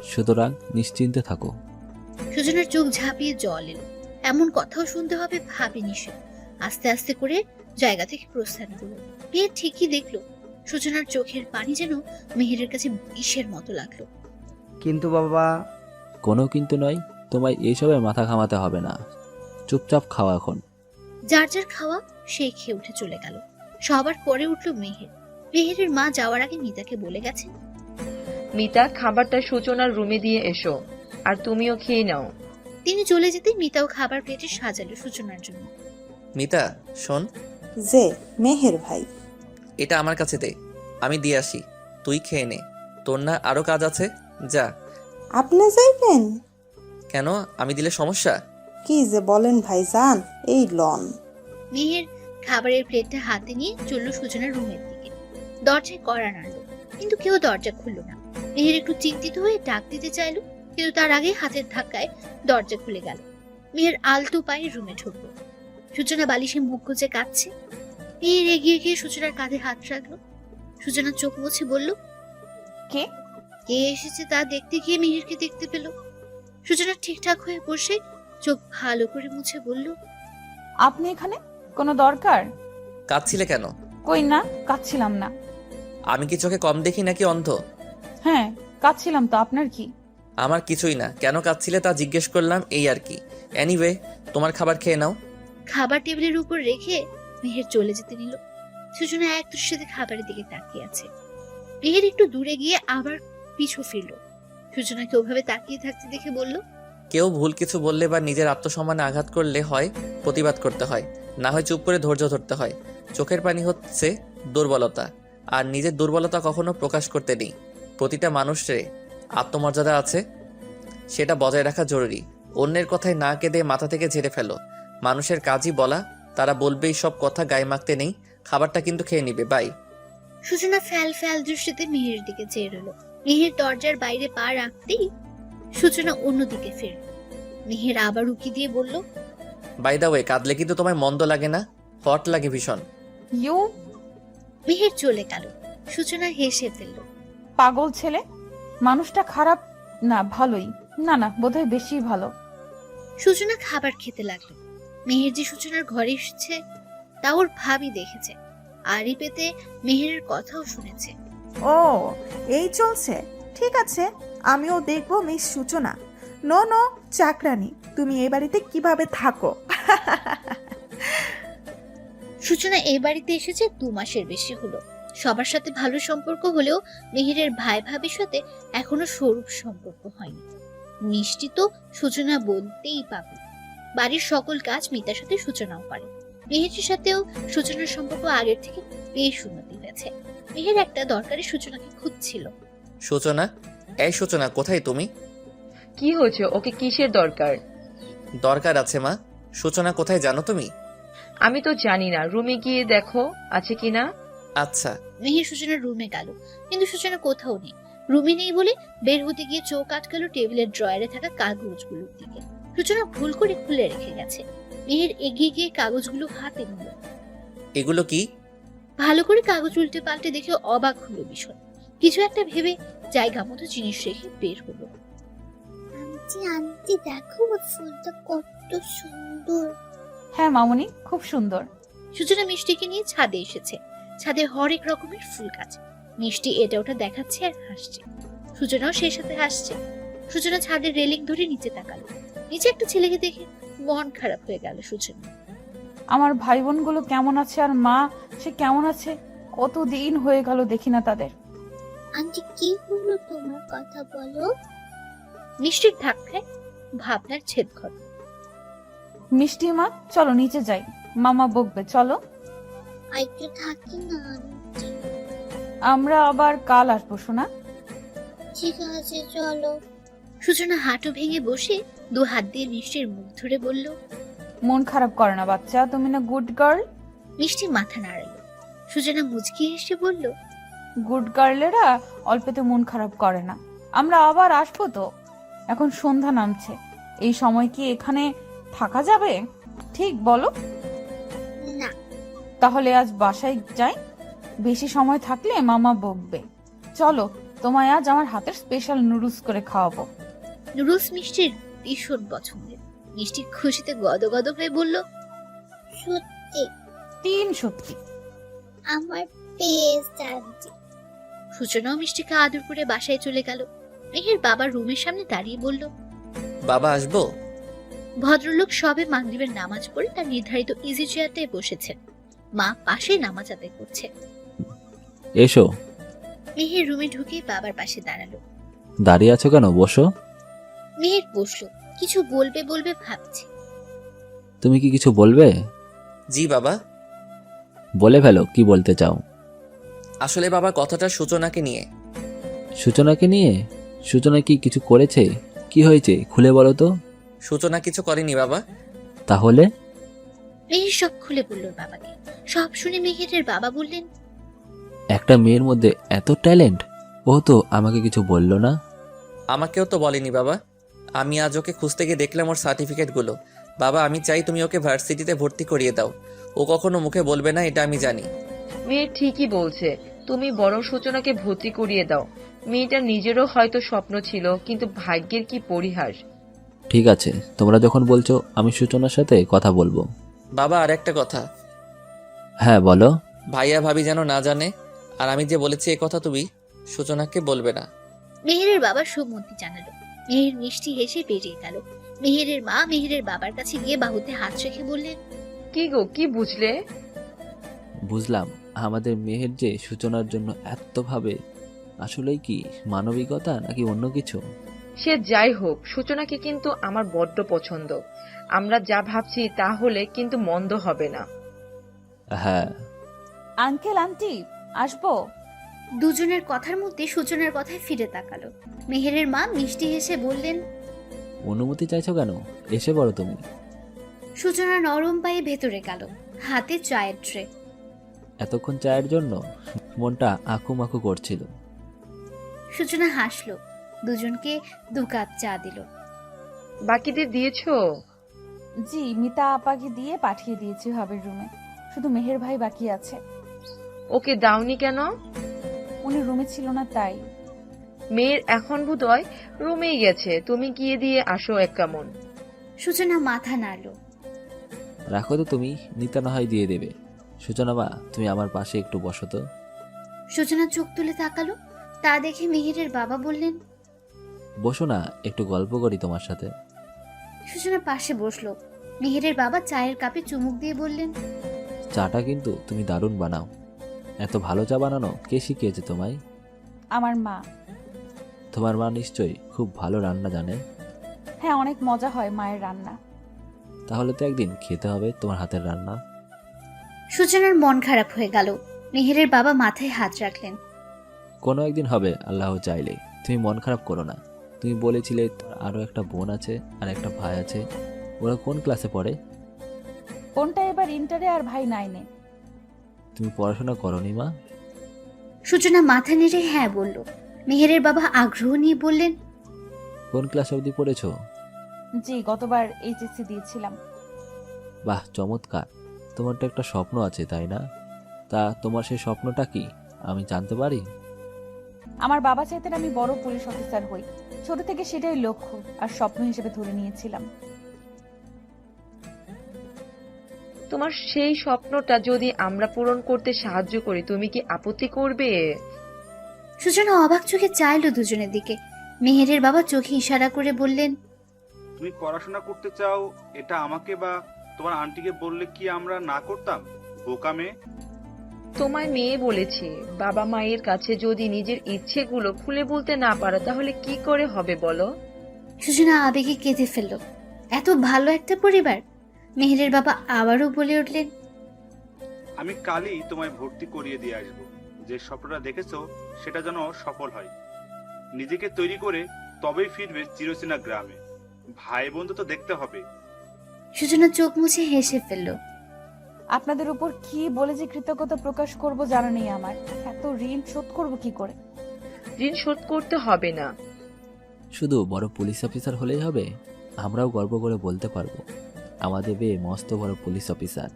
সুতরাং নিশ্চিন্তে থাকো। সূচনার চোখ ঝাঁপিয়ে জল এলো। এমন কথাও শুনতে হবে ভাবিনি সে। আস্তে আস্তে করে জায়গা থেকে প্রস্থান করলো। মেয়ে ঠিকই দেখলো সূচনার চোখের পানি যেন মেহেরের কাছে বিষের মতো লাগলো। কিন্তু বাবা। কোনো কিন্তু নয়, তোমায় এইসবে মাথা ঘামাতে হবে না। চুপচাপ খাওয়া এখন। যার যার খাওয়া সেই খেয়ে উঠে চলে গেল। সবার পরে উঠলো মেহের। মেহেরের মা যাওয়ার আগে মিতাকে বলে গেছেন, মিতা খাবারটা সূচনার রুমে দিয়ে এসো, আর তুমিও খেয়ে নাও। তিনি চলে যেতে মিতাও খাবার প্লেটে সাজালো সূচনার জন্য। মিতা শোন। যে মেহের ভাই, এটা আমার কাছে দে, আমি দিয়ে আসি। তুই খেয়ে নে, তোর না আরো কাজ আছে, যা। আপনি যাইবেন? কেন, আমি দিলে সমস্যা? কি যে বলেন ভাইজান, এই লন। মেহের খাবারের প্লেটটা হাতে নিয়ে চলল সূচনার রুমের দিকে। দরজায় কড়া নাড়ল, কিন্তু কেউ দরজা খুলল না। মেহের একটু চিন্তিত হয়ে ডাক দিতে চাইল, কিন্তু তার আগে হাতের ধাক্কায় দরজা খুলে গেল। মেহের আলতো পায়ে রুমে ঢুকলো। সূচনা বালিশে মুখ গুজে কাঁদছে। মেহের এগিয়ে গিয়ে সূচনার কাঁধে হাত রাখলো। সূচনা চোখ মুছে বলল, কে? কে এসেছে তা দেখতে গিয়ে মেহেরকে দেখতে পেল। সূচনা ঠিকঠাক হয়ে বসে চোখ ভালো করে মুছে বলল, আপনি এখানে? কোনো দরকার? কাঁদছিলে কেন? কই না, কাঁদছিলাম না। আমি কি চোখে কম দেখি নাকি অন্ধ? হ্যাঁ, কাঁদছিলাম তো, আপনার কি? আমার কিছুই না, কেন কাঁদছিলে তা জিজ্ঞেস করলাম, এই আর কি। এনিওয়ে, তোমার খাবার খেয়ে নাও। খাবার টেবিলের উপর রেখে মেহের চলে যেতে নিল। সূচনা এক দৃষ্টিতে খাবারের দিকে তাকিয়ে আছে। মেহের একটু দূরে গিয়ে আবার পিছু ফিরল। সূচনাকে ওভাবে তাকিয়ে থাকতে দেখে বলল, কেউ ভুল কিছু বললে বা নিজের আত্মসম্মানে আঘাত করলে হয় প্রতিবাদ করতে হয়, না হয় চুপ করে ধৈর্য ধরতে হয়। চোখের পানি হচ্ছে দুর্বলতা, আর নিজের দুর্বলতা কখনো প্রকাশ করতে নেই। প্রতিটা মানুষের আত্মমর্যাদা আছে, সেটা বজায় রাখা জরুরি। অন্যের কথায় না কেঁদে মাথা থেকে ঝেড়ে ফেলো। মানুষের কাজই বলা, তারা বলবেই সব কথা গায়ে মাখতে নেই। খাবারটা কিন্তু খেয়ে নিবে, বাই। সূচনা ফ্যাল ফ্যাল দৃষ্টিতে মেহের দিকে চেয়ে রইল। মেহের দরজার বাইরে পা রাখতেই সূচনা অন্যদিকে ফিরল। মেহের আবার উকি দিয়ে বলল, বাই দা ওয়ে, কাঁদলে কিন্তু তোমায় মন্দ লাগে না? হট লাগে ভীষণ। ইউ মেহের চলে গেল। সূচনা হেসে ফেলল। পাগল ছেলে। মানুষটা খারাপ না, ভালোই। না না, বোধহয় বেশি ভালো। সূচনা খাবার খেতে লাগলো। মেহের যে সূচনার ঘরে এসেছে তা ওর ভাবি দেখেছে। আড়ি পেতে মেহেরের কথাও শুনেছে। ও, এই চলছে। ঠিক আছে, আমিও দেখবো মিস সূচনা। নো নো, চাকরানি, তুমি এই বাড়িতে কিভাবে থাকো? সূচনা এই বাড়িতে এসেছে 2 মাসের বেশি হলো। সবার সাথে ভালো সম্পর্ক হলেও মেহেরের ভাই ভাবির সাথে এখনো স্বরূপ সম্পর্ক হয়নি। মিষ্টি তো সূচনা বলতেই পাবে। বাড়ির সকল কাজ মিতার সাথে সূচনাও করে। মেহেরের সাথেও সূচনার সম্পর্ক আগের থেকে বেশ উন্নতি হয়েছে। মেহের একটা দরকারি সূচনাকে খুঁজছিল। সূচনা, এই সূচনা, কোথায় তুমি? কি হয়েছে? ওকে কিসের দরকার? দরকার আছে মা। সূচনা কোথায় জানো তুমি? আমি তো জানি না, রুমে গিয়ে দেখো আছে কিনা। আচ্ছা। মেহের সূচনার রুমে গেল, কিন্তু সূচনা কোথাও নেই। রুমে নেই বলে বের হতে গিয়ে চোখ আটকালো টেবিলের ড্রয়ারে থাকা কাগজগুলোর দিকে। সূচনা ভুল করে খুলে রেখে গেছে। মেহের এগিয়ে গিয়ে কাগজগুলো হাতে নিল। এগুলো কি? ভালো করে কাগজ উল্টে পাল্টে দেখে অবাক হলো ভীষণ। কিছু একটা ভেবে জায়গা মতো জিনিস রেখে বের হলো। আন্টি আন্টি দেখো ফুলটা কত সুন্দর। হ্যাঁ মামুনি, খুব সুন্দর। সূচনা মিষ্টিকে নিয়ে ছাদে এসেছে। ছাদে হরেক রকমের ফুল গাছ। মিষ্টি এটা ওটা দেখাচ্ছে আর হাসছে। সূচনাও সেই সাথে হাসছে। সূচনা ছাদের রেলিং ধরে নিচে তাকালো। নিচে একটা ছেলেকে দেখে মন খারাপ হয়ে গেল সূচনা। আমার ভাই বোনগুলো কেমন আছে আর মা সে কেমন আছে? কতদিন হয়ে গেল দেখি না তাদের। আন্টি কি হলো তোমার, কথা বলো। মিষ্টির ধাক্কায় ভাবনার ছেদ ঘটল। মিষ্টি মা, চলো নিচে যাই, মামা বকবে, চলো। একটু থাকি না আন্টি। আমরা আবার কাল আসবো শোনা। ঠিক আছে চলো। সূচনা হাঁটু ভেঙে বসে 2 হাত দিয়ে মিষ্টির মুখ ধরে বলল, মন খারাপ করে না বাচ্চা, তুমি না গুড গার্ল। মিষ্টি মাথা নাড়ালো। সূচনা মুচকি হেসে বলল, গুড গার্লেরা অল্পেতে মন খারাপ করে না। আমরা আবার আসবো তো। এখন সন্ধ্যা নামছে, এই সময় কি এখানে থাকা যাবে? ঠিক বলো। না। তাহলে আজ বাসায় যাই, বেশি সময় থাকলে মামা বকবে। চলো, তোমায় আজ আমার হাতের স্পেশাল নুডলস করে খাওয়াবো। নুডলস মিষ্টির ভীষণ পছন্দের। মিষ্টি খুশিতে গদগদ হয়ে বলল, সত্যি? 3 সত্যি। আমার বেস্ট আন্টি। সূচনাও মিষ্টিকে আদর করে বাসায় চলে গেল। মেহের বাবা রুমের সামনে দাঁড়িয়ে বলল, বাবা আসবো? ভদ্রলোক সবে মাগরিবের নামাজ পড়ে তার নির্ধারিত ইজি চেয়ারটায় বসেছেন। মা পাশে নামাজ আদায় করছে। এসো। মেহের রুমে ঢুকে বাবার পাশে দাঁড়ালো। দাঁড়িয়ে আছো কেন? বসো। মেহের বসলো। কিছু বলবে বলবে ভাবছে। তুমি কি কিছু বলবে? জি বাবা। বলে ফেলো, কি বলতে চাও? আসলে বাবা কথাটা সূচনাকে নিয়ে। সূচনাকে নিয়ে? সূচনা কি কিছু করেছে? কি হয়েছে খুলে বলো তো। সূচনা কিছু করেনি বাবা। তাহলে? মেহের সব খুলে বলল বাবাকে। সব শুনে মেহেরের বাবা বললেন, একটা মেয়ের মধ্যে এত ট্যালেন্ট, ও তো আমাকে কিছু বলল না। আমাকেও তো বলেনি বাবা। আমি আজ ওকে খুঁজতে গিয়ে দেখলাম ওর সার্টিফিকেটগুলো। বাবা, আমি চাই তুমি ওকে ভার্সিটিতে ভর্তি করিয়ে দাও। ও কখনো মুখে বলবে না, এটা আমি জানি। মেয়ে ঠিকই বলছে, তুমি বরং সূচনাকে ভর্তি করিয়ে দাও। মেয়েটার নিজেরও হয়তো স্বপ্ন ছিল, কিন্তু ভাগ্যের কি পরিহাস। ঠিক আছে, তোমরা যখন বলছো আমি সূচনার সাথে কথা বলবো। বাবা, আর একটা কথা। হ্যাঁ বলো। ভাইয়া ভাবি যেন না জানে, আর আমি যে বলেছি এ কথা তুমি সূচনাকে বলবে না। মেহেরের বাবা সম্মতি জানালো। মেহের মিষ্টি হেসে বেরিয়ে গেল। মেহেরের মা মেহেরের বাবার কাছে গিয়ে বাহুতে হাত রেখে বললেন, কি গো, কি বুঝলে? বুঝলাম আমাদের মেহের যে সূচনার জন্য এত ভাবে, আসলেই কি মানবিকতা নাকি অন্য কিছু? সে যাই হোক, সূচনাকে কিন্তু আমার বড্ড পছন্দ। আমরা যা ভাবছি তা হলে কিন্তু মন্দ হবে না। হ্যাঁ। আঙ্কেল আন্টি আসবো? দুজনের কথার মধ্যে সূচনার কথায় ফিরে তাকালো। মেহেরের মা মিষ্টি হেসে বললেন, অনুমতি চাইছো কেন? এসে পড়ো তুমি। সূচনা নরম পায়ে ভেতরে গেল, হাতে চায়ের ট্রে। এতক্ষণ চায়ের জন্য মনটা আঁকুমাকু করছিল। সূচনা হাসলো, দুজনকে 2 কাপ চা দিল। বাকিদের দিয়েছো? জি, মিতা আপাকে দিয়ে পাঠিয়ে দিয়েছি ভাবের রুমে। শুধু মেহের ভাই বাকি আছে। ওকে দাওনি কেন? উনি রুমে ছিল না তাই। মেয়ের এখন বোধহয় রুমেই গেছে, তুমি গিয়ে দিয়ে আসো এক কেমন। সূচনা মাথা নাড়ল। রাখো তো তুমি, নিতে না হয় দিয়ে দেবে। সূচনা মা, তুমি আমার পাশে একটু বসো তো। সূচনা চোখ তুলে তাকালো, তা দেখে মেহেরের বাবা বললেন, বসো না, একটু গল্প করি তোমার সাথে। সূচনা পাশে বসলো। মেহেরের বাবা চায়ের কাপে চুমুক দিয়ে বললেন, চাটা কিন্তু তুমি দারুণ বানাও। এত ভালো চা বানানো কে শিখিয়েছে তোমায়? আমার মা। তোমার মা নিশ্চয়ই খুব ভালো রান্না জানে। হ্যাঁ, অনেক মজা হয় মায়ের রান্না। তাহলে তো একদিন খেতে হবে তোমার হাতের রান্না। সূচনার মন খারাপ হয়ে গেল। মেহেরের বাবা মাথায় হাত রাখলেন। কোনো একদিন হবে আল্লাহ চাইলে। তুমি মন খারাপ করো না। তুমি বলেছিলে তোর আরও একটা বোন আছে আর একটা ভাই আছে, ওরা কোন ক্লাসে পড়ে? কোনটা এবার ইন্টারে আর ভাই 9-এ। তুমি পড়াশোনা করনি মা? সূচনা মাথা নেড়ে হ্যাঁ বলল। মেহেরের বাবা আগ্রহ নিয়ে বললেন, কোন ক্লাস অবধি পড়েছো? জি, গতবার এইচএসসি দিয়েছিলাম। বাহ, চমৎকার। তোমার তো একটা স্বপ্ন আছে তাই না? তা তোমার সেই স্বপ্নটা কি আমি জানতে পারি? আমার বাবা চাইতেন আমি বড় পুলিশ অফিসার হই। ছোট থেকে সেটাই লক্ষ্য আর স্বপ্ন হিসেবে ধরে নিয়েছিলাম। তোমার সেই স্বপ্নটা যদি আমরা পূরণ করতে সাহায্য করি, তুমি কি আপত্তি করবে? সূচনা অবাক চোখে চাইলো দুজনের দিকে। মেহেরের বাবা চোখে ইশারা করে বললেন, তুমি পড়াশোনা করতে চাও, এটা আমাকে বা তোমার আন্টিকে বললে কি আমরা না করতাম? বোকা মেয়ে। তোমায় মেয়ে বলেছে। বাবা মায়ের কাছে যদি নিজের ইচ্ছেগুলো খুলে বলতে না পারো তাহলে কি করে হবে বলো? সূচনা আবেগে কেঁদে ফেলল। এত ভালো একটা পরিবার। মেহেরের বাবা আবারও বলে উঠলেন, আমি কালই তোমায় ভর্তি করিয়ে দিয়ে আসবো। যে স্বপ্নটা দেখেছো সেটা যেন সফল হয়। নিজেকে তৈরি করে তবেই ফিরবে চিরচেনা গ্রামে। ভাই বন্ধু তো দেখতে হবে। সূচনা চোখ মুছে হেসে ফেলল। আপনাদের উপর কি বলে যে কৃতজ্ঞতা প্রকাশ করব জানা নেই আমার। এত ঋণ শোধ করব কি করে? ঋণ শোধ করতে হবে না। শুধু বড় পুলিশ অফিসার হলেই হবে? আমরাও গর্ব করে বলতে পারবো আমাদের মেয়ে মস্ত বড় পুলিশ অফিসার।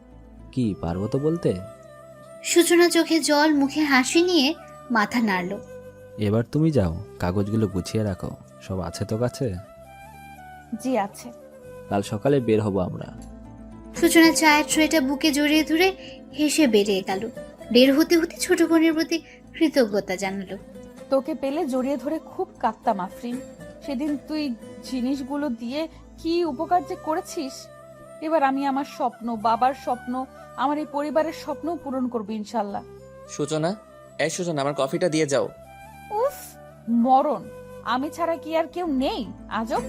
কি পারবো তো বলতে? সূচনা চোখে জল, মুখে হাসি নিয়ে মাথা নাড়ল। এবার তুমি যাও, কাগজগুলো গুছিয়ে রাখো। সব আছে তো কাছে? জি আছে। কাল সকালে বের হব আমরা। সূচনা চায়ের ট্রেটা বুকে জড়িয়ে ধরে হেসে বেরিয়ে গেল। বের হতে হতে ছোট বোনের প্রতি কৃতজ্ঞতা জানালো। তোকে পেলে জড়িয়ে ধরে খুব কাঁদতাম আফরিন। সেদিন তুই জিনিসগুলো দিয়ে কি উপকার যে করেছিস। এবার আমি আমার স্বপ্ন, বাবার স্বপ্ন, আমার এই পরিবারের স্বপ্ন পূরণ করবো ইনশাল্লাহ। সূচনা, এই সূচনা, আমার কফিটা দিয়ে যাও। উফ, মরণ! আমি ছাড়া কি আর কেউ নেই? আজব।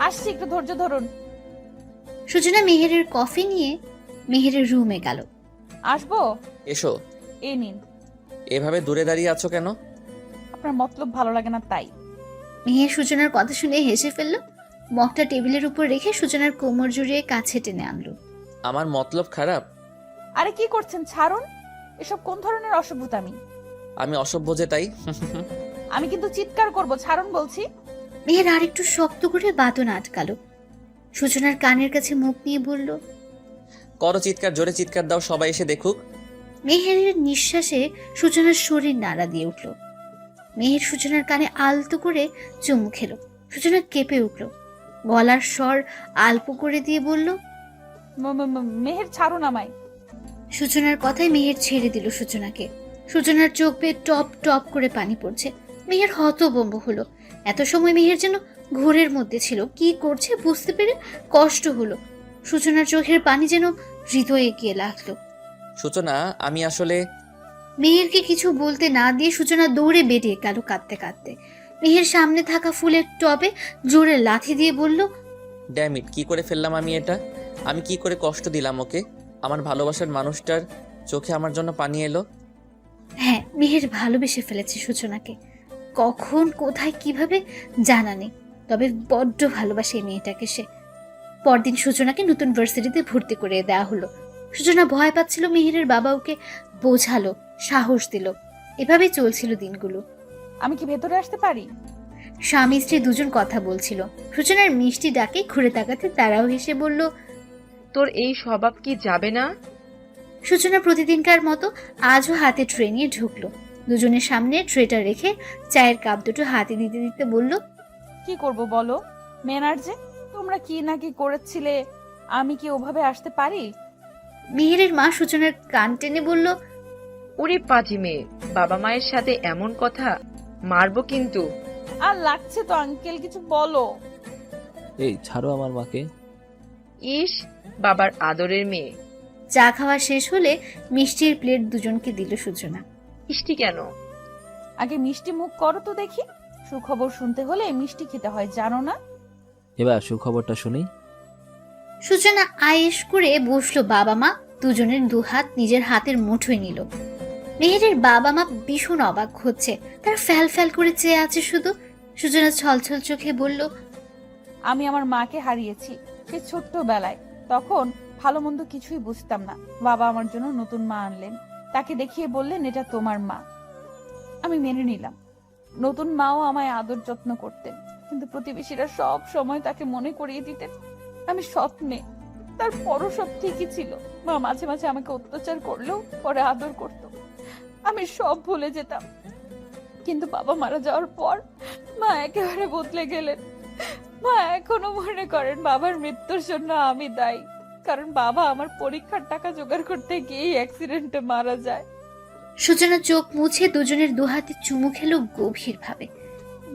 আসছি, একটু ধৈর্য ধরুন। সূচনা মেহেরের কফি নিয়ে মেহেরের রুমে গেল। আসবো? এসো। এই নিন। এভাবে দূরে দাঁড়িয়ে আছো কেন? আপনার মতলব ভালো লাগে না তাই। মেহের সূচনার কথা শুনে হেসে ফেলল। মগটা টেবিলের উপর রেখে সূচনার কোমর জড়িয়ে কাছে টেনে আনলো। আমার মতলব খারাপ? আরে কি করছেন? ছাড়ুন। এসব কোন ধরনের অসভ্যতামি? আমি অসভ্য যে তাই? আমি কিন্তু চিৎকার করব, ছাড়ুন বলছি। মেহের আরেকটু শক্ত করে বাদন আটকালো। সূচনার কানের কাছে মুখ নিয়ে বলল, করো চিৎকার, জোরে চিৎকার দাও, সবাই এসে দেখুক। মেহেরের নিঃশ্বাসে সূচনার শরীর নাড়া দিয়ে উঠল। মেহের সূচনার কানে আলতো করে চুমু খেল। সূচনা কেঁপে উঠল। গলার স্বর আলপো করে দিয়ে বলল, মেহের ছাড়ুন আমায়। সূচনার কথায় মেহের ছেড়ে দিল সূচনাকে। সূচনার চোখ বেয়ে টপ টপ করে পানি পড়ছে। মেহের হতভম্ব হলো। এত সময় মেহের যেন ঘোরের মধ্যে ছিল। কি করছে বুঝতে পেরে কষ্ট হলো। সূচনার চোখের পানি যেন হৃদয়ে গিয়ে লাগলো। সূচনা, আমি আসলে... মেহেরকে কিছু বলতে না দিয়ে সূচনা দৌড়ে বেরিয়ে গেল কাঁদতে কাঁদতে। মেহের সামনে থাকা ফুলের টবে জোরে লাথি দিয়ে বলল, ড্যাম ইট, কি করে ফেললাম আমি এটা? আমি কি করে কষ্ট দিলাম ওকে? আমার ভালোবাসার মানুষটার চোখে আমার জন্য পানি এলো। হ্যাঁ, মেহের ভালোবেসে ফেলেছে সূচনাকে। কখন, কোথায়, কিভাবে জানা নেই, তবে বড্ড ভালোবাসে এই মেয়েটাকে সে। পরদিন সূচনাকে নতুন ভার্সিটিতে ভর্তি করে দেওয়া হলো। সূচনা ভয় পাচ্ছিল। মেহেরের বাবা ওকে বোঝালো, সাহস দিল। এভাবেই চলছিল দিনগুলো। আমি কি ভেতরে আসতে পারি? স্বামী স্ত্রী দুজন কথা বলছিল। সূচনার মিষ্টি ডাকে ঘুরে তাকাতে তারাও হেসে বলল, তোর এই স্বভাব কি যাবে না? সূচনা প্রতিদিনকার মতো আজও হাতে ট্রে নিয়ে ঢুকলো। দুজনের সামনে ট্রেটা রেখে চায়ের কাপ দুটো হাতে দিতে দিতে বলল, কি করব বলো? মেনার যে তোমরা তোমরা কি না কি করেছিলে, আমি কি ওভাবে আসতে পারি? মেহেরের মা সূচনার কান টেনে বলল, ওরে পাজি মেয়ে, বাবা মায়ের সাথে এমন কথা, মারবো কিন্তু। আর লাগছে তো আঙ্কেল, কিছু বলো। এই ছাড়ো আমার মাকে। ইস, বাবার আদরের মেয়ে। চা খাওয়া শেষ হলে মিষ্টির প্লেট দুজনকে দিল সূচনা। মিষ্টি কেন? আগে মিষ্টি মুখ করো তো দেখি। সুখবর শুনতে হলে মিষ্টি খেতে হয়, জানো না? এবার সুখবরটা শুনি। সূচনা আয়েশ করে বসলো। বাবা মা দুজনের দুহাত নিজের হাতের মুঠোয় নিল। মেহেরের বাবা মা ভীষণ অবাক হচ্ছে, তার ফ্যাল ফ্যাল করে চেয়ে আছে শুধু। সূচনা ছলছল চোখে বলল, আমি আমার মাকে হারিয়েছি সে ছোট্টবেলায়। তখন ভালো মন্দ কিছুই বুঝতাম না। বাবা আমার জন্য নতুন মা আনলেন, তাকে দেখিয়ে বললেন এটা তোমার মা। আমি মেনে নিলাম। নতুন মাও আমায় আদর যত্ন করতেন, কিন্তু প্রতিবেশীরা সব সময় তাকে মনে করিয়ে দিতেন আমি সৎ মেয়ে। তারপরও সব ঠিকই ছিল। মা মাঝে মাঝে আমাকে অত্যাচার করলেও পরে আদর করত, আমি সব ভুলে যেতাম। কিন্তু বাবা মারা যাওয়ার পর মা একেবারে বদলে গেলেন। মা এখনো মনে করেন বাবার মৃত্যুর জন্য আমি দায়ী, কারণ বাবা আমার পরীক্ষার টাকা জোগাড় করতে গিয়ে অ্যাক্সিডেন্টে মারা যায়। সূচনা চোখ মুছে দুজনের দুহাতে চুমু খেলো গভীর ভাবে।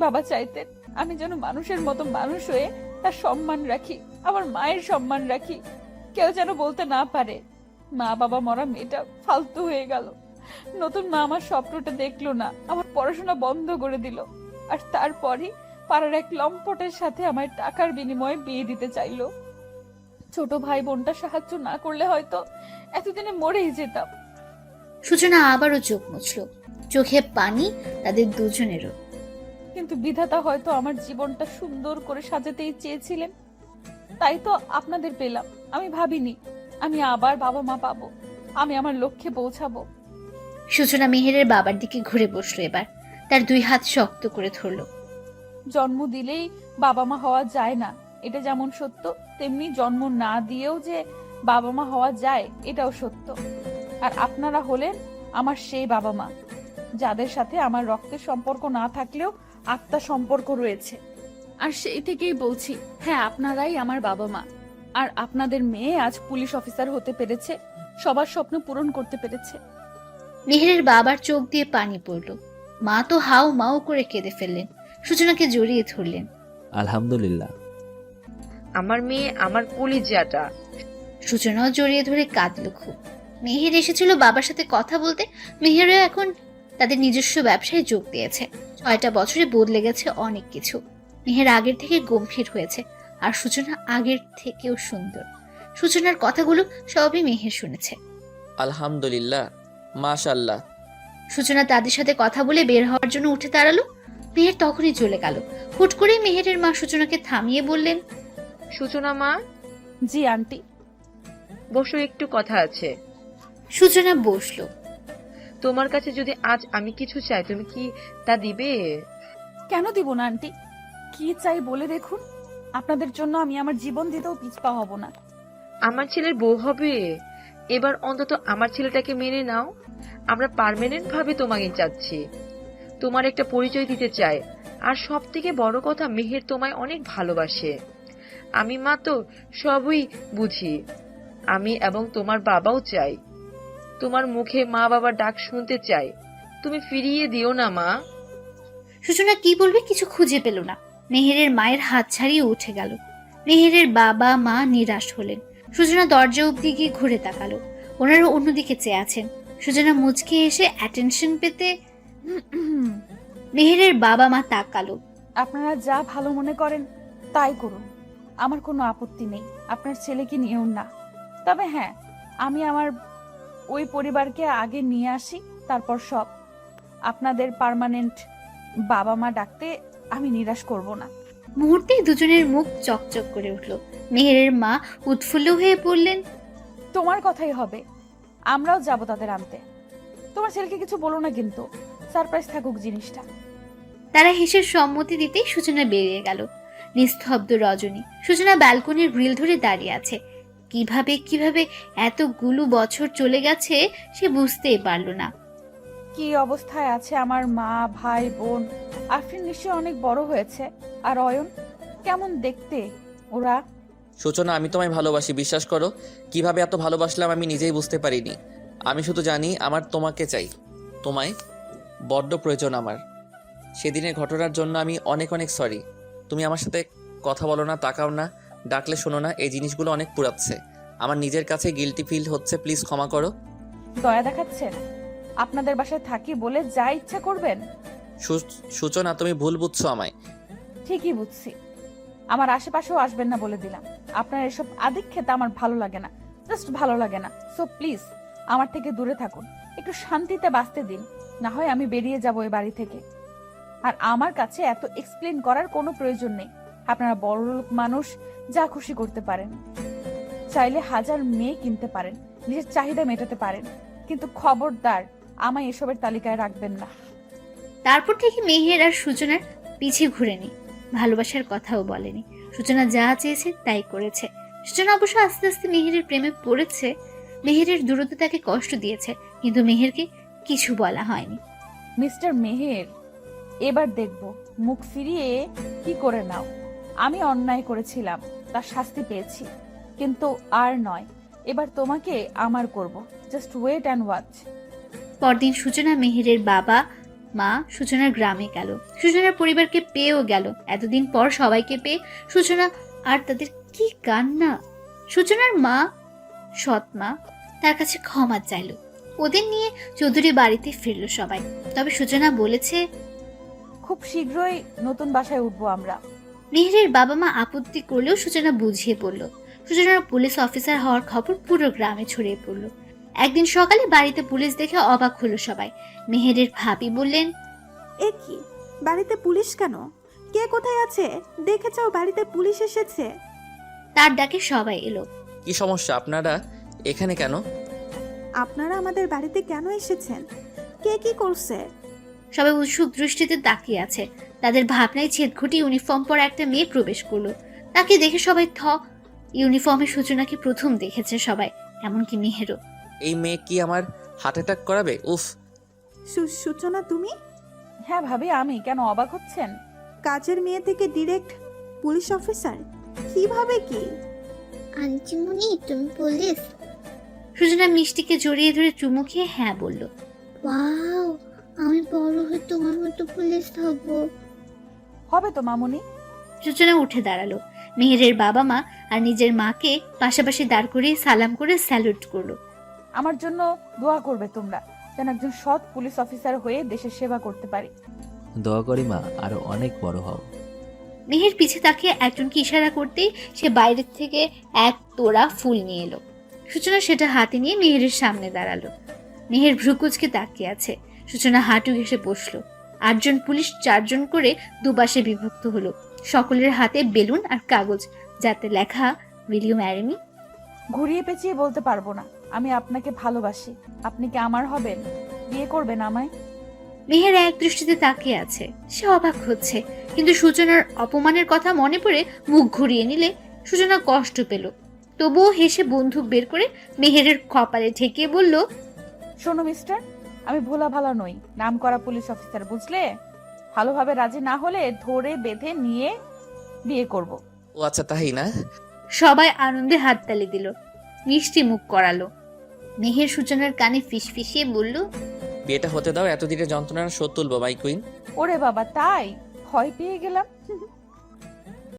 বাবা চাইতেন আমি যেন মানুষের মতো মানুষ হয়ে তার সম্মান রাখি, আমার মায়ের সম্মান রাখি। কেউ যেন বলতে না পারে মা বাবা মরা মেয়েটা ফালতু হয়ে গেল। নতুন মা আমার স্বপ্নটা দেখলো না, আমার পড়াশোনা বন্ধ করে দিল। আর তারপরই পাড়ার এক লম্পটের সাথে আমার টাকার বিনিময়ে বিয়ে দিতে চাইলো। ছোট ভাই বোনটা সাহায্য না করলে হয়তো এতদিনে মরেই যেতাম। সূচনা আবারও চোখ মুছলো, চোখে পানি তাদের দুজনেরও। কিন্তু বিধাতা হয়তো আমার জীবনটা সুন্দর করে সাজাতেই চেয়েছিলেন, তাই তো আপনাদের পেলাম। আমি ভাবিনি আমি আবার বাবা মা পাবো, আমি আমার লক্ষ্যে পৌঁছাবো। সূচনা মেহেরের বাবার দিকে ঘুরে বসলো। এবার তার দুই হাত শক্ত করে ধরলো। জন্ম দিলেই বাবা মা হওয়া যায় না, এটা যেমন সত্য, তেমনি জন্ম না দিয়েও যে বাবা মা হওয়া যায় এটাও সত্য। আর আপনারা হলেন আমার সেই বাবা মা, যাদের সাথে আমার রক্তের সম্পর্ক না থাকলেও আত্মার সম্পর্ক রয়েছে। আর সেই থেকেই বলছি, হ্যাঁ আপনারাই আমার বাবা মা। আর আপনাদের মেয়ে আজ পুলিশ অফিসার হতে পেরেছে, সবার স্বপ্ন পূরণ করতে পেরেছে। মেহেরের বাবার চোখ দিয়ে পানি পড়লো। মা তো হাউ মাউ করে কেঁদে ফেললেন, সূচনাকে জড়িয়ে ধরলেন। আলহামদুলিল্লাহ। আমার মেয়ে আমার কলিজাটা। সূচনাও জড়িয়ে ধরে কাঁদল খুব। মেহের এসেছিল বাবার সাথে কথা বলতে। মেহেরও এখন তাদের নিজস্ব ব্যবসায় যোগ দিয়েছে। 6টা বছরে বদলে গেছে অনেক কিছু। মেহের আগের থেকে গম্ভীর হয়েছে, আর সূচনা আগের থেকেও সুন্দর। সূচনার কথাগুলো সবই মেহের শুনেছে। আলহামদুলিল্লাহ, মাশাল্লাহ। সূচনা তাদের সাথে কথা বলে বের হওয়ার জন্য উঠে দাঁড়ালো। মেহের তখনই চলে গেল। হুট করে মেহেরের মা সূচনাকে থামিয়ে বললেন, সূচনা মা। জি আন্টি। বসো, একটু কথা আছে। সূচনা বসলো। তোমার কাছে যদি আজ আমি কিছু চাই, তুমি কি তা দিবে? কেন দিব না আন্টি? কি চাই বলে দেখুন, আপনাদের জন্য আমি আমার জীবন দিতেও পিছপা হব না। আমার ছেলের বউ হবে, এবার অন্তত আমার ছেলেটাকে মেনে নাও। আমরা পার্মানেন্ট ভাবে তোমাকে চাচ্ছি, তোমার একটা পরিচয় দিতে চাই। আর সব থেকে বড় কথা, মেহের তোমায় অনেক ভালোবাসে। আমি মা তো সবই বুঝি। আমি এবং তোমার বাবাও চাই, তোমার মুখে মা বাবার ডাক শুনতে চাই। তুমি ফিরিয়ে দিও না মা। সূচনা কি বলবে কিছু খুঁজে পেল না। মেহেরের মায়ের হাত ছাড়িয়ে উঠে গেল। মেহেরের বাবা মা নিরাশ হলেন। সূচনা দরজা অব্দি গিয়ে ঘুরে তাকালো। ওনারা অন্যদিকে চেয়ে আছেন। সূচনা মুচকে এসে অ্যাটেনশন পেতে মেহেরের বাবা মা তাকালো। আপনারা যা ভালো মনে করেন তাই করুন, আমার কোনো আপত্তি নেই। আপনার ছেলেকে নিয়েও না, তবে হ্যাঁ আমি আমার ওই পরিবারকে আগে নিয়ে আসি, তারপর সব। আপনাদের পার্মানেন্ট বাবা মা ডাকতে আমি নিরাশ করব না। মুহূর্তেই দুজনের মুখ চকচক করে উঠল। মেহেরের মা উৎফুল্ল হয়ে বললেন, তোমার কথাই হবে, আমরাও যাব তাদের আনতে। তোমার ছেলেকে কিছু বলো না কিন্তু, সারপ্রাইজ থাকুক জিনিসটা। তারা হেসে সম্মতি দিতেই সূচনা বেরিয়ে গেল। নিস্তব্ধ রজনী। সূচনা ব্যালকনির গ্রিল ধরে দাঁড়িয়ে আছে। কিভাবে এতগুলো বছর চলে গেছে সে বুঝতেই পারল না। কি অবস্থায় আছে আমার মা, ভাই, বোন? আফরিন নিশ্চয়ই অনেক বড় হয়েছে। আর অয়ন কেমন দেখতে? ওরা সূচনা, আমি তোমায় ভালোবাসি, বিশ্বাস করো। কিভাবে এত ভালোবাসলাম আমি নিজেই বুঝতে পারিনি। আমি শুধু জানি আমার তোমাকে চাই, তোমায় বড্ড প্রয়োজন আমার। সেদিনের ঘটনার জন্য আমি অনেক অনেক সরি। তুমি আমার সাথে কথা বলো না, তাকাও না, ডাকলে শোনো না, এই জিনিসগুলো অনেক পুড়াচ্ছে। আমার নিজের কাছে গিল্টি ফিল হচ্ছে, প্লিজ ক্ষমা করো। দয়া দেখাচ্ছেন? আপনাদের বাসায় থাকি বলে যা ইচ্ছা করবেন? সূচনা, তুমি ভুল বুঝছো আমায়। ঠিকই বুঝছি। আমার আশেপাশেও আসবেন না বলে দিলাম। আপনার এসব আদিক খেতে আমার ভালো লাগে না, জাস্ট ভালো লাগে না। সো প্লিজ আমার থেকে দূরে থাকুন, একটু শান্তিতে বাঁচতে দিন। না হয় আমি বেরিয়ে যাব এই বাড়ি থেকে। আর আমার কাছে এত এক্সপ্লেন করার কোনো প্রয়োজন নেই। আপনারা বড়লোক মানুষ, যা খুশি করতে পারেন। চাইলে 1000 মেয়ে কিনতে পারেন, নিজের চাহিদা মেটাতে পারেন, কিন্তু খবরদার আমায় এসবের তালিকায় রাখবেন না। তারপর থেকে মেহের আর সূচনার পিছে ঘুরেনি, ভালোবাসার কথাও বলেনি। সূচনা যা চেয়েছে তাই করেছে। সূচনা অবশ্য আস্তে আস্তে মেহেরের প্রেমে পড়েছে। মেহেরের দূরত্ব তাকে কষ্ট দিয়েছে, কিন্তু মেহেরকে কিছু বলা হয়নি। মিস্টার মেহের, এবার দেখব মুখ ফিরিয়ে কি করে নাও। আমি অন্যায় করেছিলাম, তার শাস্তি পেয়েছি, কিন্তু আর নয়। এবার তোমাকে আমার করব। Just wait and watch. পরদিন সূচনা মেহেরের বাবা মা সূচনার গ্রামে গেল। সূচনার পরিবারকে পেয়েও গেল। এতদিন পর সবাইকে পেয়ে সূচনা আর তাদের কি কান্না। সূচনার মা, সৎ মা, তার কাছে ক্ষমা চাইল। ওদের নিয়ে চৌধুরী বাড়িতে ফিরল সবাই। তবে সূচনা বলেছে খুব শীঘ্রই নতুন বাসায় উঠবো আমরা। মেহেরের বাবা মা আপত্তি করলেও সূচনা বুঝিয়ে পড়ল। সূচনার পুলিশ অফিসার হওয়ার খবর পুরো গ্রামে ছড়িয়ে পড়ল। একদিন সকালে বাড়িতে পুলিশ দেখে অবাক হলো সবাই। মেহেরের ভাবি বললেন, এ কি, বাড়িতে পুলিশ কেন? কে কোথায় আছে? দেখেছো বাড়িতে পুলিশ এসেছে। তার ডাকে সবাই এলো। কি সমস্যা, আপনারা এখানে কেন? আপনারা আমাদের বাড়িতে কেন এসেছেন? কে কি করছে? সবাই উৎসুক দৃষ্টিতে তাকিয়ে আছে। তাদের ভাবনায় ছেদ ঘটি ইউনিফর্ম পরা একটা মেয়ে প্রবেশ করলো। তাকে দেখে সবাই থ। ইউনিফর্মে সূচনাকে প্রথম দেখেছে সবাই, এমনকি মেহেরও। এই মেয়ে কি আমার হার্ট অ্যাটাক করাবে? উফ। সূচনা তুমি? হ্যাঁ ভাবি, আমি। কেন অবাক হচ্ছেন? কাজের মেয়ে থেকে ডিরেক্ট পুলিশ অফিসার, কিভাবে কি? আন্টিমণি, তুমি পুলিশ? সূচনা মিষ্টিকে জড়িয়ে ধরে চুমু খেয়ে হ্যাঁ বলল। ওয়াও, আমি বড় হয়ে তোমার মতো পুলিশ হবো। হবে তো মামুনি। সূচনা উঠে দাঁড়ালো। মেহেরের বাবা মা আর নিজের মাকে পাশাপাশি দাঁড় করিয়ে সালাম করে স্যালুট করলো। আমার জন্য দোয়া করবে তোমরা, যেন একজন সৎ পুলিশ অফিসার হয়ে দেশের সেবা করতে পারি। দোয়া করি মা, আরো অনেক বড় হও। মেহের পিছে তাকিয়ে একজনকে ইশারা করতেই সে বাইরের থেকে এক তোড়া ফুল নিয়ে এলো। সূচনা সেটা হাতে নিয়ে মেহেরের সামনে দাঁড়ালো। মেহের ভ্রুকুচকে তাকিয়ে আছে। সূচনা হাঁটু ঘেঁষে বসলো। 8 জন পুলিশ 4 জন করে দুপাশে বিভক্ত হলো। সকলের হাতে বেলুন আর কাগজ, যাতে লেখা উইল ইউ ম্যারি মি। ঘুরিয়ে পেঁচিয়ে বলতে পারবো না। আমি আপনাকে ভালোবাসি। আপনি কি আমার হবেন? বিয়ে করবেন আমায়? মেহের এক দৃষ্টিতে তাকিয়ে আছে। সে অবাক হচ্ছে, কিন্তু সূচনার অপমানের কথা মনে পড়ে মুখ ঘুরিয়ে নিলে সূচনা কষ্ট পেল। তবুও হেসে বন্দুক বের করে মেহেরের কপালে ঠেকিয়ে বলল, শোনো মিস্টার, আমি ভোলা ভালা নই, নাম করা পুলিশ অফিসার, বুঝলে? ভালোভাবে রাজি না হলে ধরে বেঁধে নিয়ে বিয়ে করব। ও আচ্ছা, তাই না? সবাই আনন্দে হাততালি দিল। মিষ্টি মুখ করালো। মেহের সূচনার কানে ফিসফিসিয়ে বলল, বিয়েটা হতে দাও, এতদিনের যন্ত্রণার শোধ তুলবো মাই কুইন। ওরে বাবা, তাই? ভয় পেয়ে গেলাম।